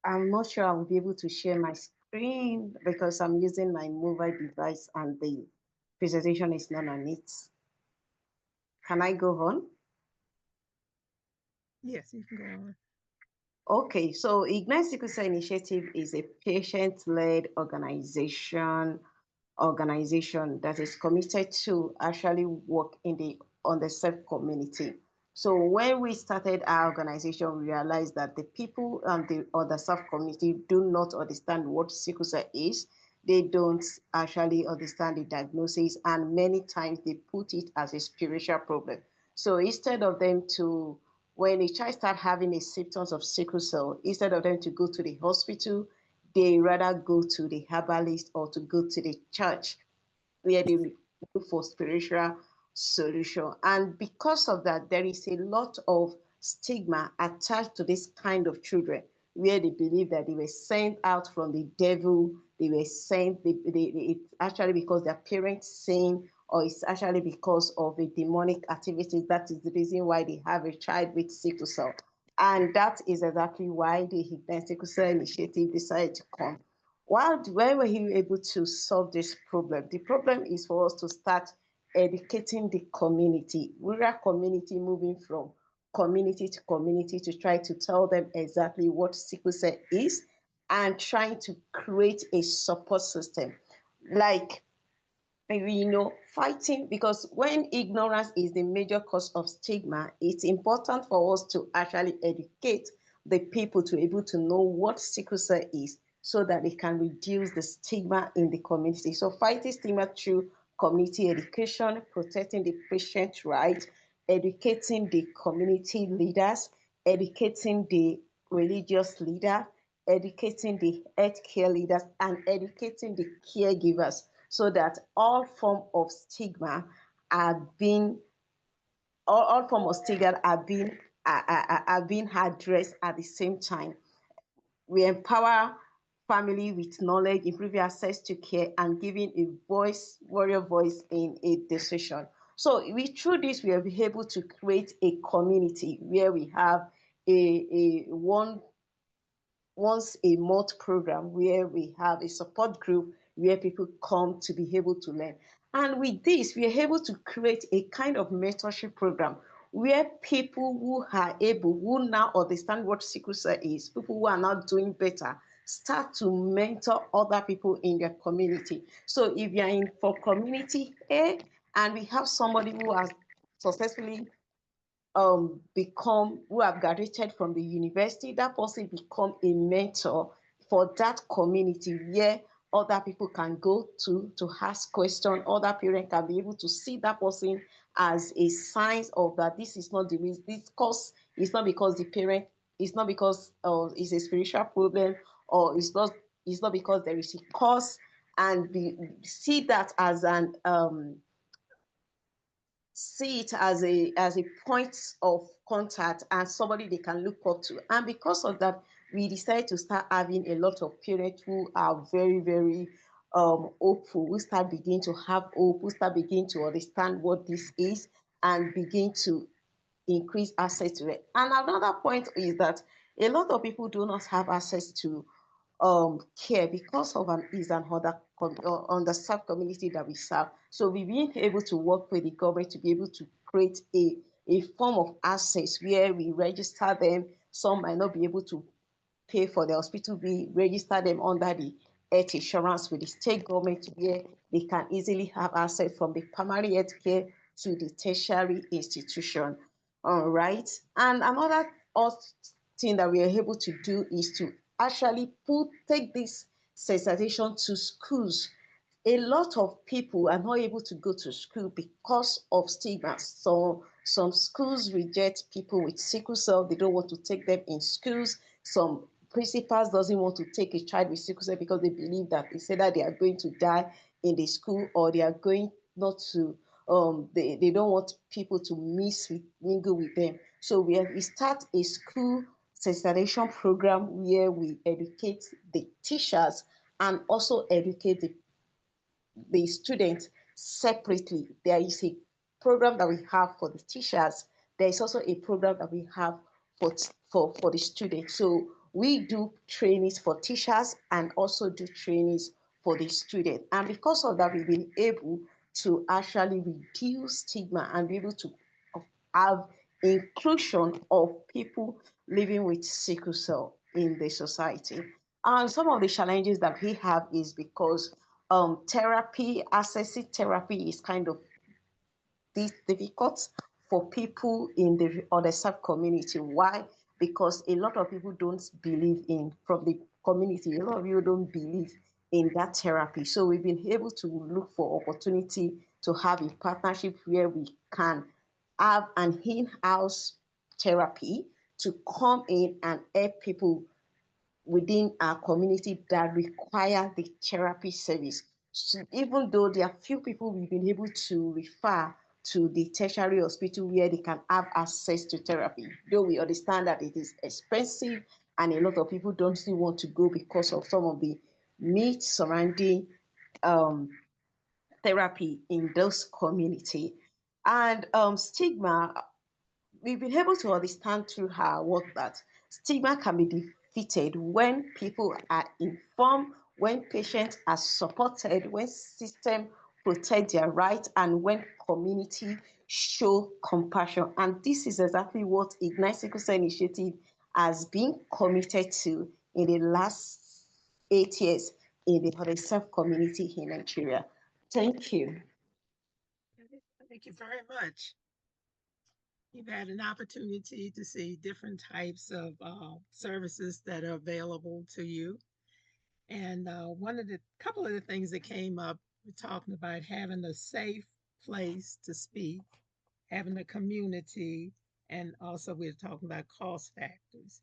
I'm not sure I'll be able to share my screen because I'm using my mobile device and the presentation is not on it. Can I go on? Yes, you can go on. Okay, so Ignite Sickle Cell Initiative is a patient-led organization that is committed to actually work in the underserved community. So when we started our organization, we realized that the people and the underserved community do not understand what sickle cell is. They don't actually understand the diagnosis, and many times they put it as a spiritual problem. So instead of them to, when a child start having the symptoms of sickle cell, instead of them to go to the hospital, they rather go to the herbalist or to go to the church where they look for spiritual solution. And because of that, there is a lot of stigma attached to this kind of children where they believe that they were sent out from the devil, they were sent, it's actually because their parents sin, or it's actually because of a demonic activity. That is the reason why they have a child with sickle cell. And that is exactly why the Ignite Sickle Cell Initiative decided to come. Why were you able to solve this problem? The problem is for us to start educating the community, rural community, moving from community to community to try to tell them exactly what sickle cell is and trying to create a support system. Like, fighting, because when ignorance is the major cause of stigma, it's important for us to actually educate the people to be able to know what sickle cell is so that they can reduce the stigma in the community. So fighting stigma through community education, protecting the patient right, educating the community leaders, educating the religious leader, educating the healthcare leaders, and educating the caregivers so that all form of stigma are being all form of stigma are being addressed at the same time. We empower family with knowledge, improving access to care, and giving a voice, warrior voice in a decision. So through this, we will be able to create a community where we have a one once a month program where we have a support group where people come to be able to learn. And with this, we are able to create a kind of mentorship program where people who are able, who now understand what sickle cell is, people who are now doing better, start to mentor other people in their community. So if you're in for community A and we have somebody who has successfully who have graduated from the university, that person become a mentor for that community where other people can go to ask questions. Other parents can be able to see that person as a sign of that this is not the reason. This cause is not because the parent, it's not because it's a spiritual problem, or it's not because there is a cause, and see that as an see it as a point of contact and somebody they can look up to. And because of that, we decided to start having a lot of parents who are very, very hopeful, who start begin to have hope, who start begin to understand what this is and begin to increase access to it. And another point is that a lot of people do not have access to care because of an other on the sub community that we serve. So we've been able to work with the government to be able to create a form of access where we register them. Some might not be able to pay for the hospital. We register them under the health insurance with the state government where they can easily have access from the primary health care to the tertiary institution. All right. And another thing that we are able to do is to actually take this sensitization to schools. A lot of people are not able to go to school because of stigma. So some schools reject people with sickle cell. They don't want to take them in schools. Some principals doesn't want to take a child with sickle cell because they believe that it's either they are going to die in the school or they are going not to they don't want people to mingle with them. So we start a school sensitization program where we educate the teachers and also educate the students separately. There is a program that we have for the teachers. There is also a program that we have for the students. So we do trainings for teachers and also do trainings for the student. And because of that, we've been able to actually reduce stigma and be able to have inclusion of people living with sickle cell in the society. And some of the challenges that we have is because therapy, accessing therapy is kind of difficult for people in the other sub community. Why? Because a lot of people don't believe in, from the community, a lot of people don't believe in that therapy. So we've been able to look for opportunity to have a partnership where we can have an in-house therapy to come in and help people within our community that require the therapy service. So even though there are few people we've been able to refer to the tertiary hospital where they can have access to therapy, though we understand that it is expensive and a lot of people don't still want to go because of some of the myths surrounding therapy in those community. And stigma, we've been able to understand through her work that stigma can be defeated when people are informed, when patients are supported, when system protect their rights, and when community show compassion. And this is exactly what Ignite Sickle Cell Initiative has been committed to in the last 8 years in the Hodesef community in Nigeria. Thank you. Thank you very much. You've had an opportunity to see different types of services that are available to you. And one of the couple of the things that came up, we're talking about having a safe place to speak, having a community, and also we're talking about cost factors.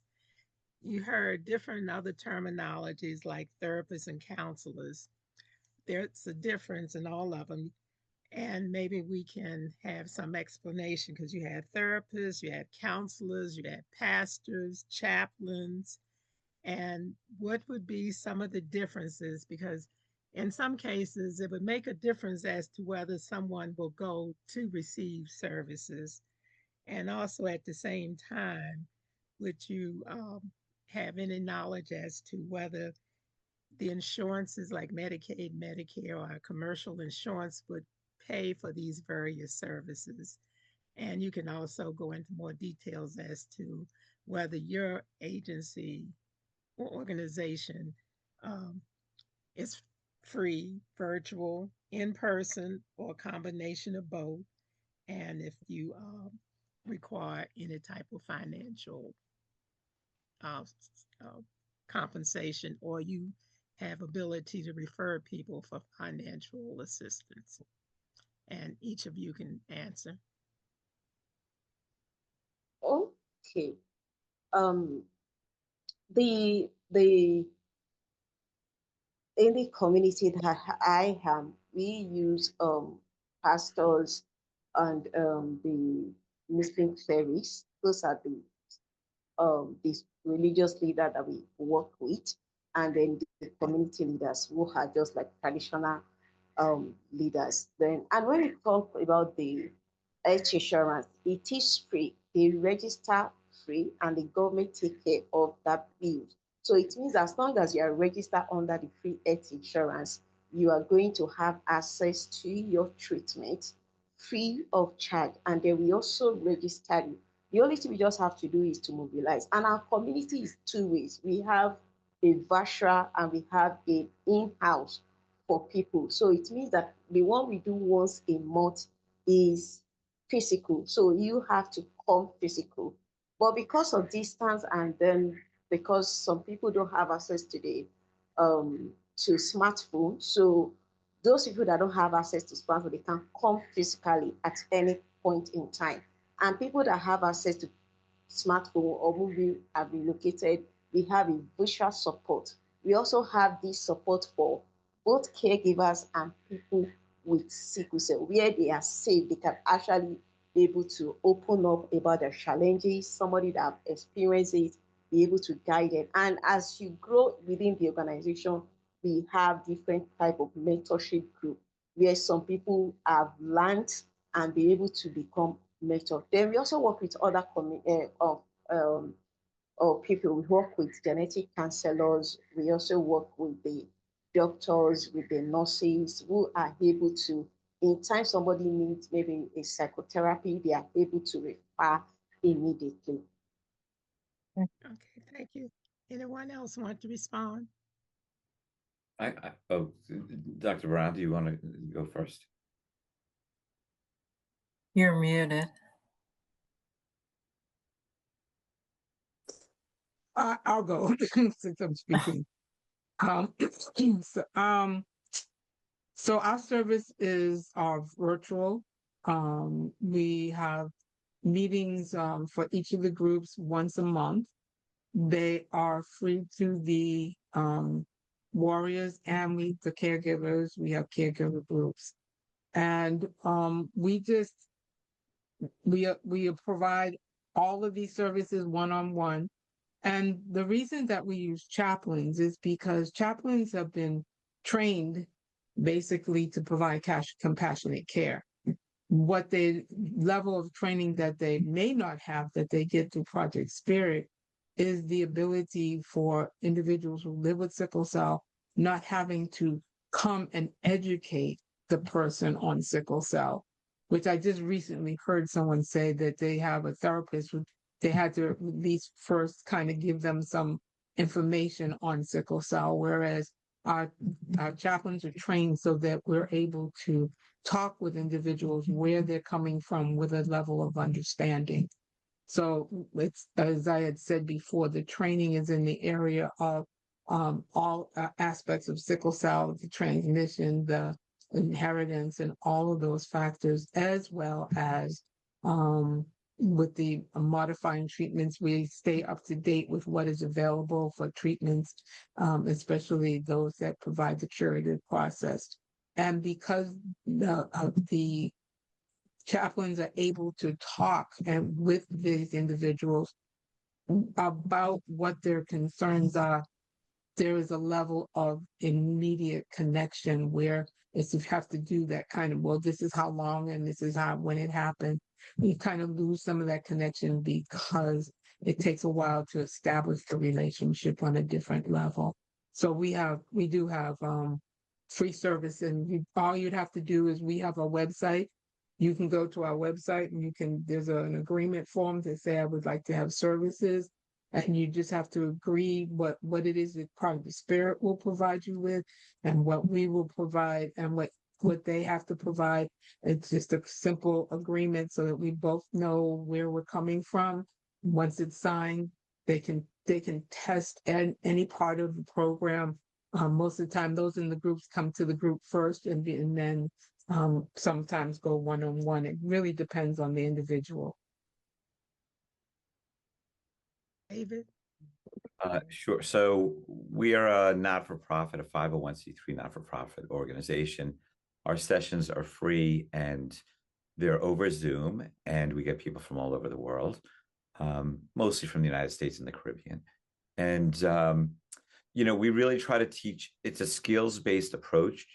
You heard different other terminologies like therapists and counselors. There's a difference in all of them. And maybe we can have some explanation because you had therapists, you had counselors, you had pastors, chaplains, and what would be some of the differences? Because in some cases, it would make a difference as to whether someone will go to receive services. And also at the same time, would you have any knowledge as to whether the insurances like Medicaid, Medicare, or commercial insurance would pay for these various services? And you can also go into more details as to whether your agency or organization um, is free, virtual, in person, or a combination of both, and if you require any type of financial uh, uh, compensation or you have ability to refer people for financial assistance. And each of you can answer. Okay. Um, the in the community that I am, we use pastors and the Muslim service. Those are the religious leader that we work with, and then the community leaders who are just like traditional leaders. Then, and when we talk about the health insurance, it is free. They register free, and the government take care of that bill. So it means as long as you are registered under the free health insurance, you are going to have access to your treatment free of charge, and then we also register you. The only thing we just have to do is to mobilize. And our community is two ways. We have a virtual and we have a in-house for people. So it means that the one we do once a month is physical. So you have to come physical. But because of distance and then because some people don't have access to smartphone, so those people that don't have access to smartphone, they can come physically at any point in time. And people that have access to smartphone or who have relocated, we have a virtual support. We also have this support for both caregivers and people with sickle cell, where they are safe. They can actually be able to open up about their challenges, somebody that have experienced it, be able to guide them. And as you grow within the organization, we have different type of mentorship group where some people have learned and be able to become mentor. Then we also work with other or people. We work with genetic counselors. We also work with the doctors, with the nurses who are able to, in time somebody needs maybe a psychotherapy, they are able to refer immediately. Okay, thank you. Anyone else want to respond? Oh, Dr. Brown, do you want to go first? You're muted. I'll go since I'm speaking. Um, so, so our service is virtual. We have meetings for each of the groups once a month. They are free to the warriors and the caregivers. We have caregiver groups, and we provide all of these services one-on-one. And the reason that we use chaplains is because chaplains have been trained basically to provide compassionate care. What the level of training that they may not have that they get through Project Spirit is the ability for individuals who live with sickle cell not having to come and educate the person on sickle cell, which I just recently heard someone say that they have a therapist who they had to at least first kind of give them some information on sickle cell, whereas our, our chaplains are trained so that we're able to talk with individuals where they're coming from with a level of understanding. So it's, as I had said before, the training is in the area of all aspects of sickle cell, the transmission, the inheritance, and all of those factors, as well as with the modifying treatments, we stay up to date with what is available for treatments, especially those that provide the curative process. And because the chaplains are able to talk and with these individuals about what their concerns are, there is a level of immediate connection where if you have to do that kind of, well, this is how long and this is how when it happened, you kind of lose some of that connection because it takes a while to establish the relationship on a different level. So we do have free service, and all you'd have to do is we have a website. You can go to our website and there's an agreement form to say I would like to have services, and you just have to agree what it is that part of the spirit will provide you with and what we will provide and what they have to provide. It's just a simple agreement so that we both know where we're coming from. Once it's signed, they can test any part of the program. Most of the time, those in the groups come to the group first and then sometimes go one-on-one. It really depends on the individual. David? Sure. So we are a not-for-profit, a 501c3 not-for-profit organization. Our sessions are free and they're over Zoom, and we get people from all over the world, mostly from the United States and the Caribbean. And, we really try to teach, it's a skills-based approach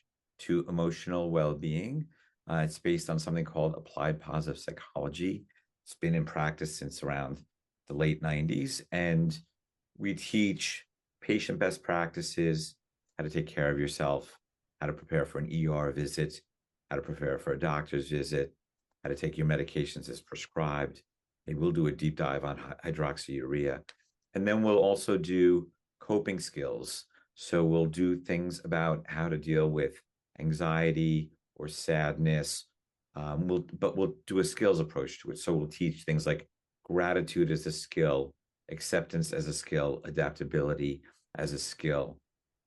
to emotional well-being. It's based on something called applied positive psychology. It's been in practice since around the late 90s. And we teach patient best practices, how to take care of yourself, how to prepare for an ER visit, how to prepare for a doctor's visit, how to take your medications as prescribed. And we'll do a deep dive on hydroxyurea. And then we'll also do coping skills. So we'll do things about how to deal with anxiety or sadness. But we'll do a skills approach to it. So we'll teach things like gratitude as a skill, acceptance as a skill, adaptability as a skill.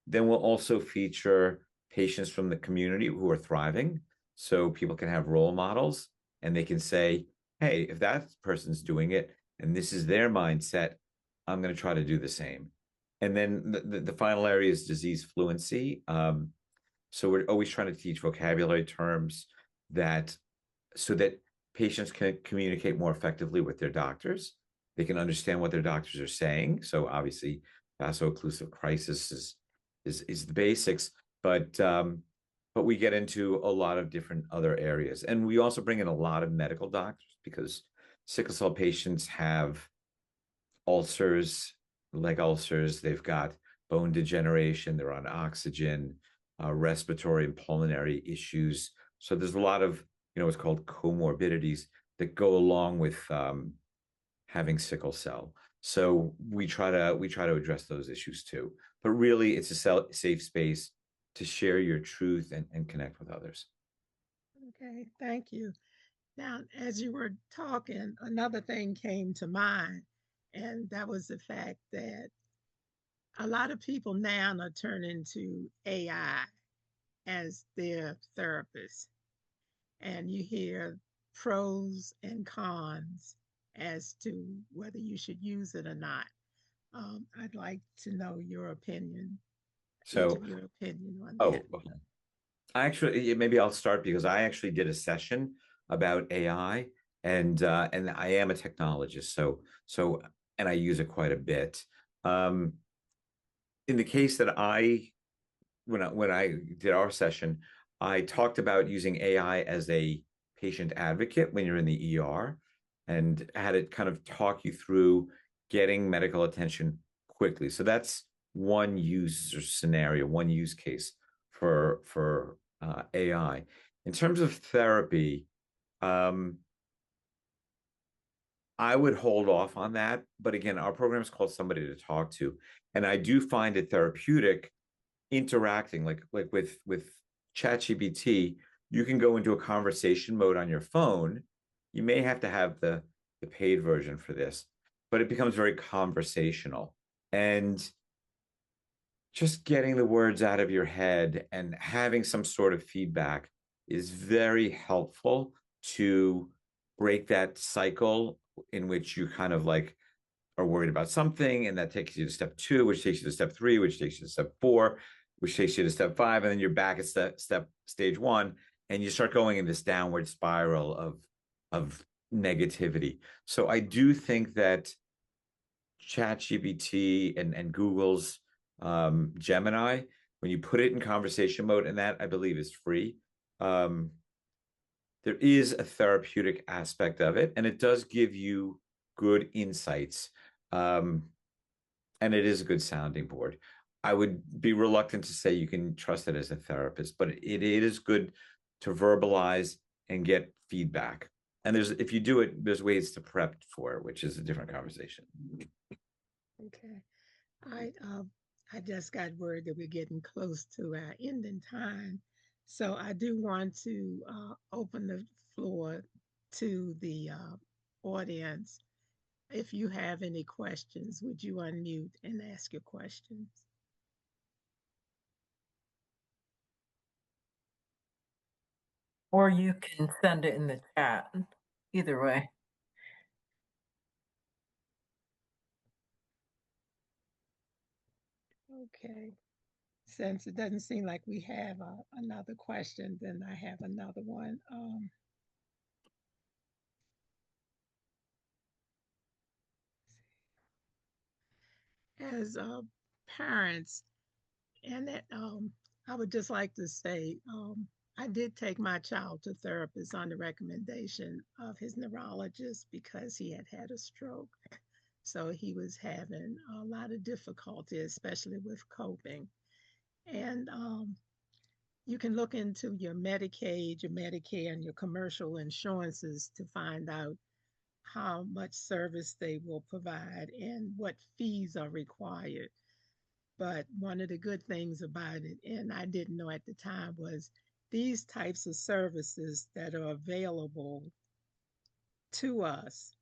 Then we'll also feature patients from the community who are thriving. So people can have role models and they can say, hey, if that person's doing it and this is their mindset, I'm going to try to do the same. And then the final area is disease fluency. So we're always trying to teach vocabulary terms so that patients can communicate more effectively with their doctors. They can understand what their doctors are saying. So obviously, vaso-occlusive crisis is the basics, but we get into a lot of different other areas, and we also bring in a lot of medical doctors because sickle cell patients have ulcers, leg ulcers. They've got bone degeneration. They're on oxygen, respiratory and pulmonary issues. So there's a lot of, what's called comorbidities that go along with having sickle cell. So we try to address those issues too. But really, it's a safe space to share your truth and connect with others. Okay, thank you. Now, as you were talking, another thing came to mind, and that was the fact that a lot of people now are turning to AI as their therapist, and you hear pros and cons as to whether you should use it or not. I'd like to know your opinion, each So, of your opinion on oh, that. okay. Maybe I'll start because I actually did a session about AI, and I am a technologist, so and I use it quite a bit. Um, in the case that when I did our session, I talked about using AI as a patient advocate when you're in the ER, and had it kind of talk you through getting medical attention quickly. So that's one user scenario, one use case for AI. In terms of therapy, um, I would hold off on that. But again, our program is called Somebody to Talk to, and I do find it therapeutic interacting, like with ChatGPT. You can go into a conversation mode on your phone. You may have to have the paid version for this, but it becomes very conversational, and just getting the words out of your head and having some sort of feedback is very helpful to break that cycle in which you kind of like are worried about something, and that takes you to step two, which takes you to step three, which takes you to step four, which takes you to step five, and then you're back at stage one, and you start going in this downward spiral of negativity. So I do think that ChatGPT and Google's Gemini, when you put it in conversation mode, and that I believe is free, um, there is a therapeutic aspect of it, and it does give you good insights. Um, and it is a good sounding board. I would be reluctant to say you can trust it as a therapist, but it is good to verbalize and get feedback. And if you do it, there's ways to prep for it, which is a different conversation. Okay. I just got word that we're getting close to our ending time. So I do want to open the floor to the audience. If you have any questions, would you unmute and ask your questions? Or you can send it in the chat. Either way. Okay. Since it doesn't seem like we have another question, then I have another one. As parents, and that I would just like to say, I did take my child to therapist on the recommendation of his neurologist because he had had a stroke. So he was having a lot of difficulty, especially with coping. And you can look into your Medicaid, your Medicare, and your commercial insurances to find out how much service they will provide and what fees are required. But one of the good things about it, and I didn't know at the time, was these types of services that are available to us,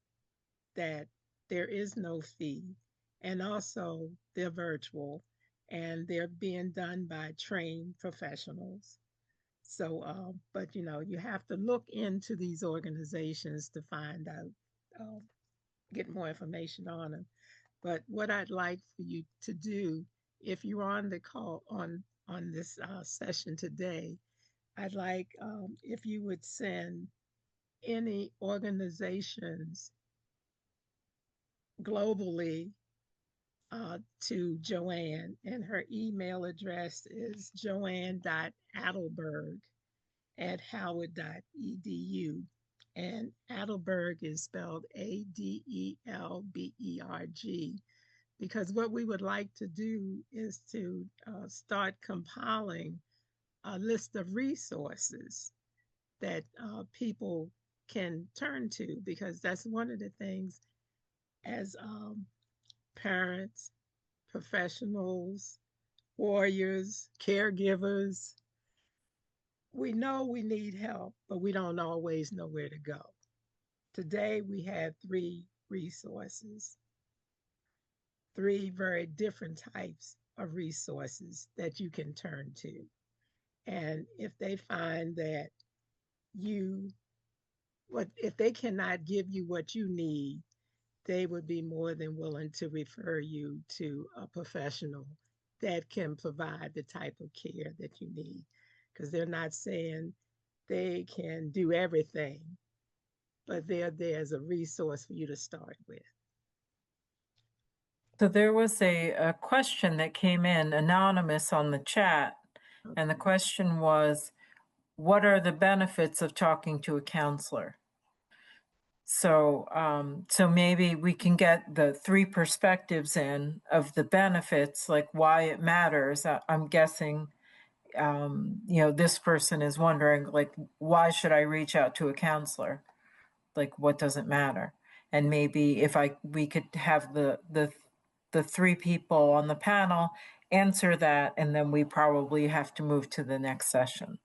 that there is no fee, and also they're virtual and they're being done by trained professionals. So, but you have to look into these organizations to find out, get more information on them. But what I'd like for you to do, if you're on the call on this session today, I'd like if you would send any organizations globally to Joanne, and her email address is joanne.adelberg@howard.edu. And Adelberg is spelled Adelberg, because what we would like to do is to start compiling a list of resources that people can turn to, because that's one of the things as parents, professionals, warriors, caregivers, we know we need help, but we don't always know where to go. Today, we have three resources, three very different types of resources that you can turn to. And if they find that you, what if they cannot give you what you need, they would be more than willing to refer you to a professional that can provide the type of care that you need. Because they're not saying they can do everything, but they're there as a resource for you to start with. So there was a question that came in anonymous on the chat, and the question was, what are the benefits of talking to a counselor? So, so maybe we can get the three perspectives in of the benefits, like why it matters. I'm guessing, this person is wondering, like, why should I reach out to a counselor? Like, what does it matter? And maybe if we could have the three people on the panel answer that, and then we probably have to move to the next session.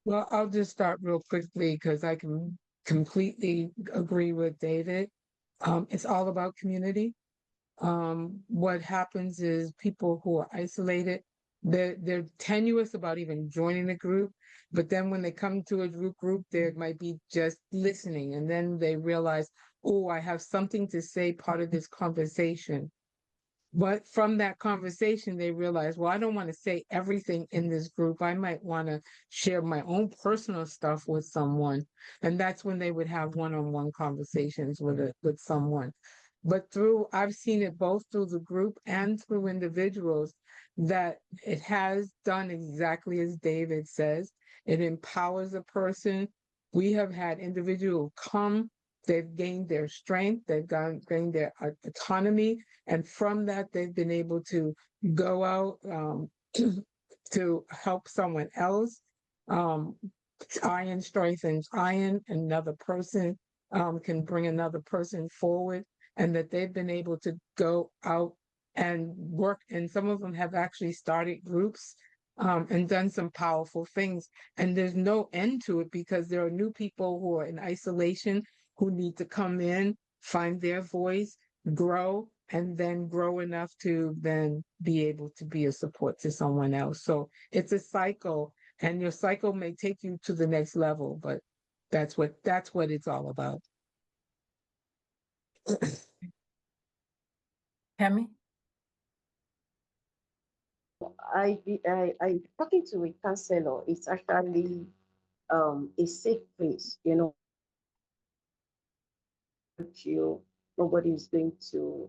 Well, I'll just start real quickly because I can completely agree with David. It's all about community. What happens is people who are isolated, they're tenuous about even joining a group, but then when they come to a group, they might be just listening, and then they realize, oh, I have something to say, part of this conversation. But from that conversation, they realize, well, I don't want to say everything in this group. I might want to share my own personal stuff with someone. And that's when they would have one-on-one conversations with someone. But I've seen it both through the group and through individuals, that it has done exactly as David says. It empowers a person. We have had individuals come, they've gained their strength, gained their autonomy, and from that, they've been able to go out to help someone else. Um, Iron strengthens iron. Another person can bring another person forward, and that they've been able to go out and work. And some of them have actually started groups and done some powerful things. And there's no end to it, because there are new people who are in isolation who need to come in, find their voice, grow, and then grow enough to then be able to be a support to someone else. So it's a cycle, and your cycle may take you to the next level, but that's what it's all about. Kemi? I talking to a counselor. It's actually a safe place, you. Nobody is going to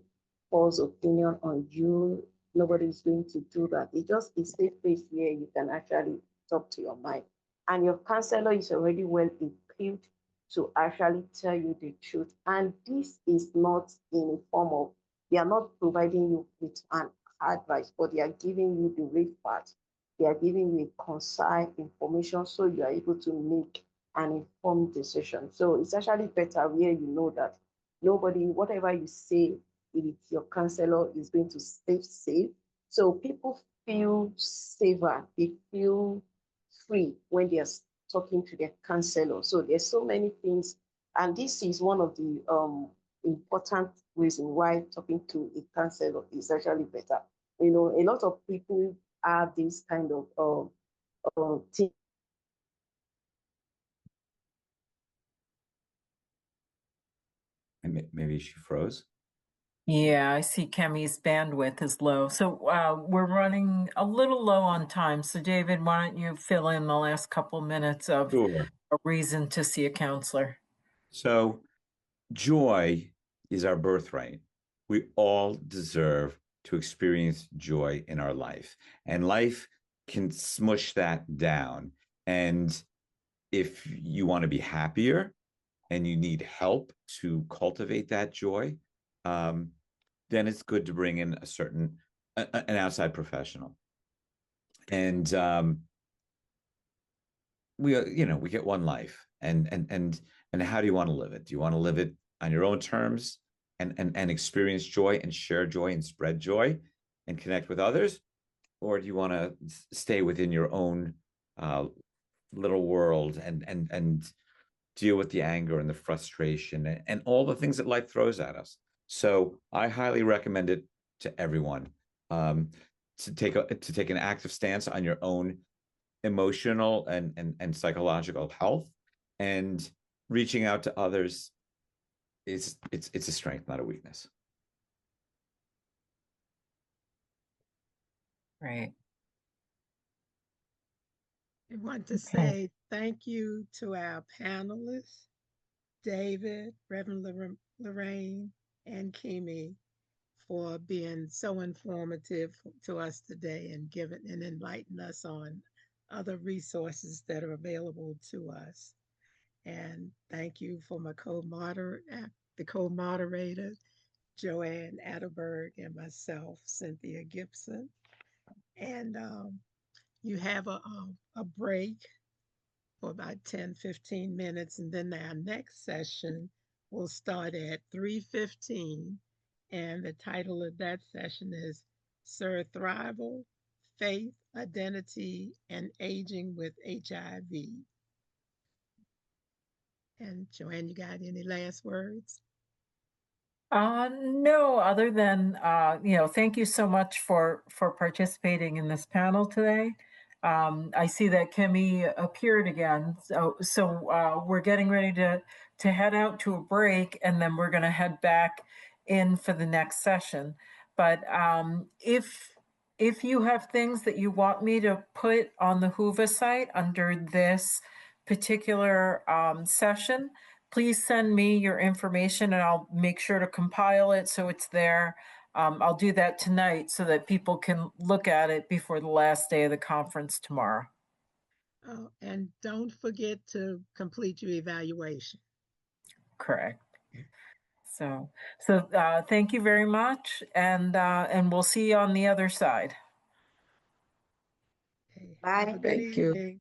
force opinion on you. Nobody is going to do that. It's just a safe place where you can actually talk to your mind. And your counselor is already well equipped to actually tell you the truth. And this is not in a form of, they are not providing you with an advice, but they are giving you the real part. They are giving you a concise information so you are able to make an informed decision. So it's actually better where you know that nobody, whatever you say, if your counselor is going to stay safe. So people feel safer, they feel free when they are talking to their counselor. So there's so many things, and this is one of the important reasons why talking to a counselor is actually better. A lot of people have this kind of thing. Maybe she froze. Yeah, I see Kemi's bandwidth is low. So we're running a little low on time. So David, why don't you fill in the last couple minutes of Sure. a reason to see a counselor? So joy is our birthright. We all deserve to experience joy in our life, and life can smush that down. And if you want to be happier and you need help to cultivate that joy, then it's good to bring in an outside professional. And we get one life, and how do you want to live it? Do you want to live it on your own terms and experience joy and share joy and spread joy and connect with others, or do you want to stay within your own little world and deal with the anger and the frustration and all the things that life throws at us? So I highly recommend it to everyone, to take an active stance on your own emotional and psychological health, and reaching out to others it's a strength, not a weakness. Right. I want to say thank you to our panelists, David, Reverend Lorraine, and Kimi, for being so informative to us today and giving and enlightening us on other resources that are available to us. And thank you for my the co-moderator, Joanne Adelberg, and myself, Cynthia Gibson. And you have a break for about 10-15 minutes, and then our next session will start at 3:15, and the title of that session is Survival, Faith, Identity, and Aging with HIV. And Joanne, you got any last words? No, other than thank you so much for participating in this panel today. I see that Kimmy appeared again, so we're getting ready to head out to a break, and then we're going to head back in for the next session. But if you have things that you want me to put on the Hoover site under this particular session, please send me your information and I'll make sure to compile it so it's there. I'll do that tonight so that people can look at it before the last day of the conference tomorrow. Oh, and don't forget to complete your evaluation. Correct. So thank you very much, and we'll see you on the other side. Okay. Bye. Have a good Thank you. evening.